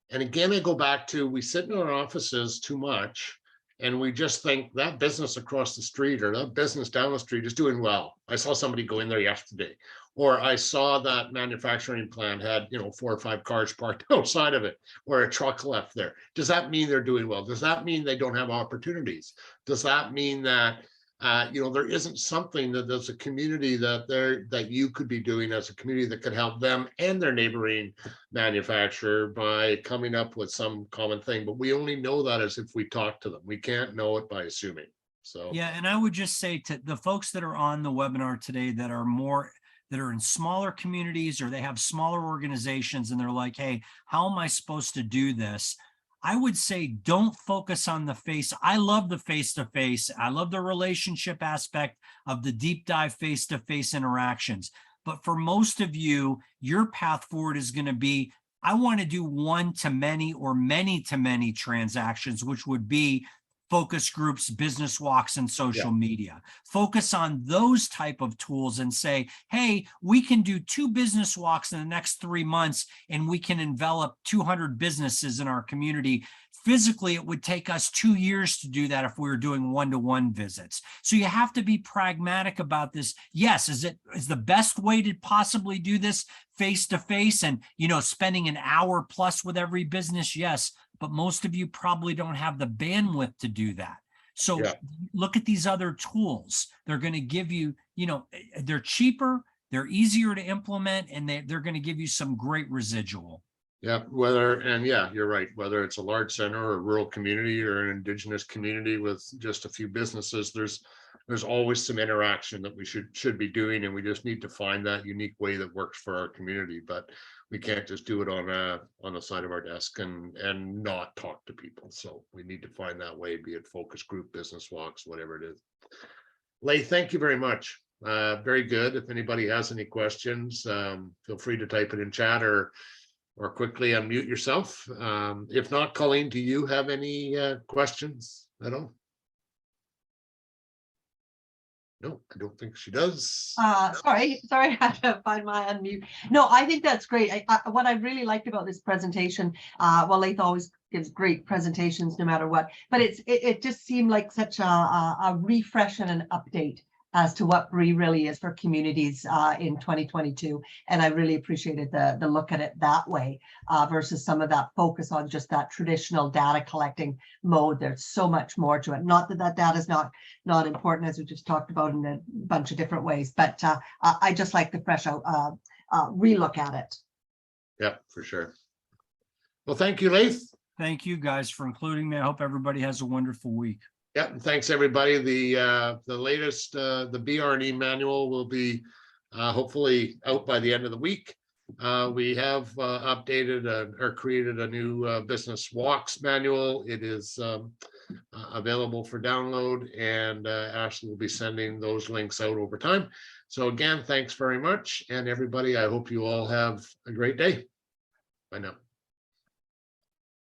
And again, I go back to, we sit in our offices too much, and we just think that business across the street or that business down the street is doing well. I saw somebody go in there yesterday, or I saw that manufacturing plant had 4 or 5 cars parked outside of it, or a truck left there. Does that mean they're doing well? Does that mean they don't have opportunities? Does that mean that there isn't something that there's a community that you could be doing as a community that could help them and their neighboring manufacturer by coming up with some common thing. But we only know that as if we talk to them. We can't know it by assuming. So Yeah, and I would just say to the folks that are on the webinar today that are in smaller communities, or they have smaller organizations and they're like, hey, how am I supposed to do this? I would say don't focus on the face. I love the face-to-face. I love the relationship aspect of the deep dive face-to-face interactions. But for most of you, your path forward is going to be, I want to do one-to-many or many-to-many transactions, which would be focus groups, business walks, and social media. Focus on those type of tools and say, hey, we can do 2 business walks in the next 3 months and we can envelop 200 businesses in our community. Physically, it would take us 2 years to do that if we were doing one-to-one visits. So you have to be pragmatic about this. Yes, is the best way to possibly do this face-to-face and, spending an hour plus with every business? Yes. But most of you probably don't have the bandwidth to do that. So look at these other tools. They're going to give you, they're cheaper, they're easier to implement, and they're going to give you some great residual. Yeah, you're right. Whether it's a large center or a rural community or an indigenous community with just a few businesses, there's always some interaction that we should be doing, and we just need to find that unique way that works for our community. But we can't just do it on the side of our desk and not talk to people. So we need to find that way, be it focus group, business walks, whatever it is. Leigh, thank you very much. Very good. If anybody has any questions, feel free to type it in chat or quickly unmute yourself. If not, Colleen, do you have any questions at all? No, I don't think she does. Sorry, I had to find my unmute. No, I think that's great. What I really liked about this presentation, Laith always gives great presentations no matter what, but it just seemed like such a refresh and an update as to what BRE really is for communities in 2022. And I really appreciated the look at it that way versus some of that focus on just that traditional data collecting mode. There's so much more to it. Not that data is not important, as we just talked about in a bunch of different ways, but I just like the fresh relook at it. Yeah, for sure. Well, thank you, Leith. Thank you guys for including me. I hope everybody has a wonderful week. Yeah, and thanks everybody. The latest the BRE manual will be hopefully out by the end of the week. We have updated or created a new business walks manual. It is available for download, and Ashley will be sending those links out over time. So again, thanks very much, and everybody, I hope you all have a great day. Bye now.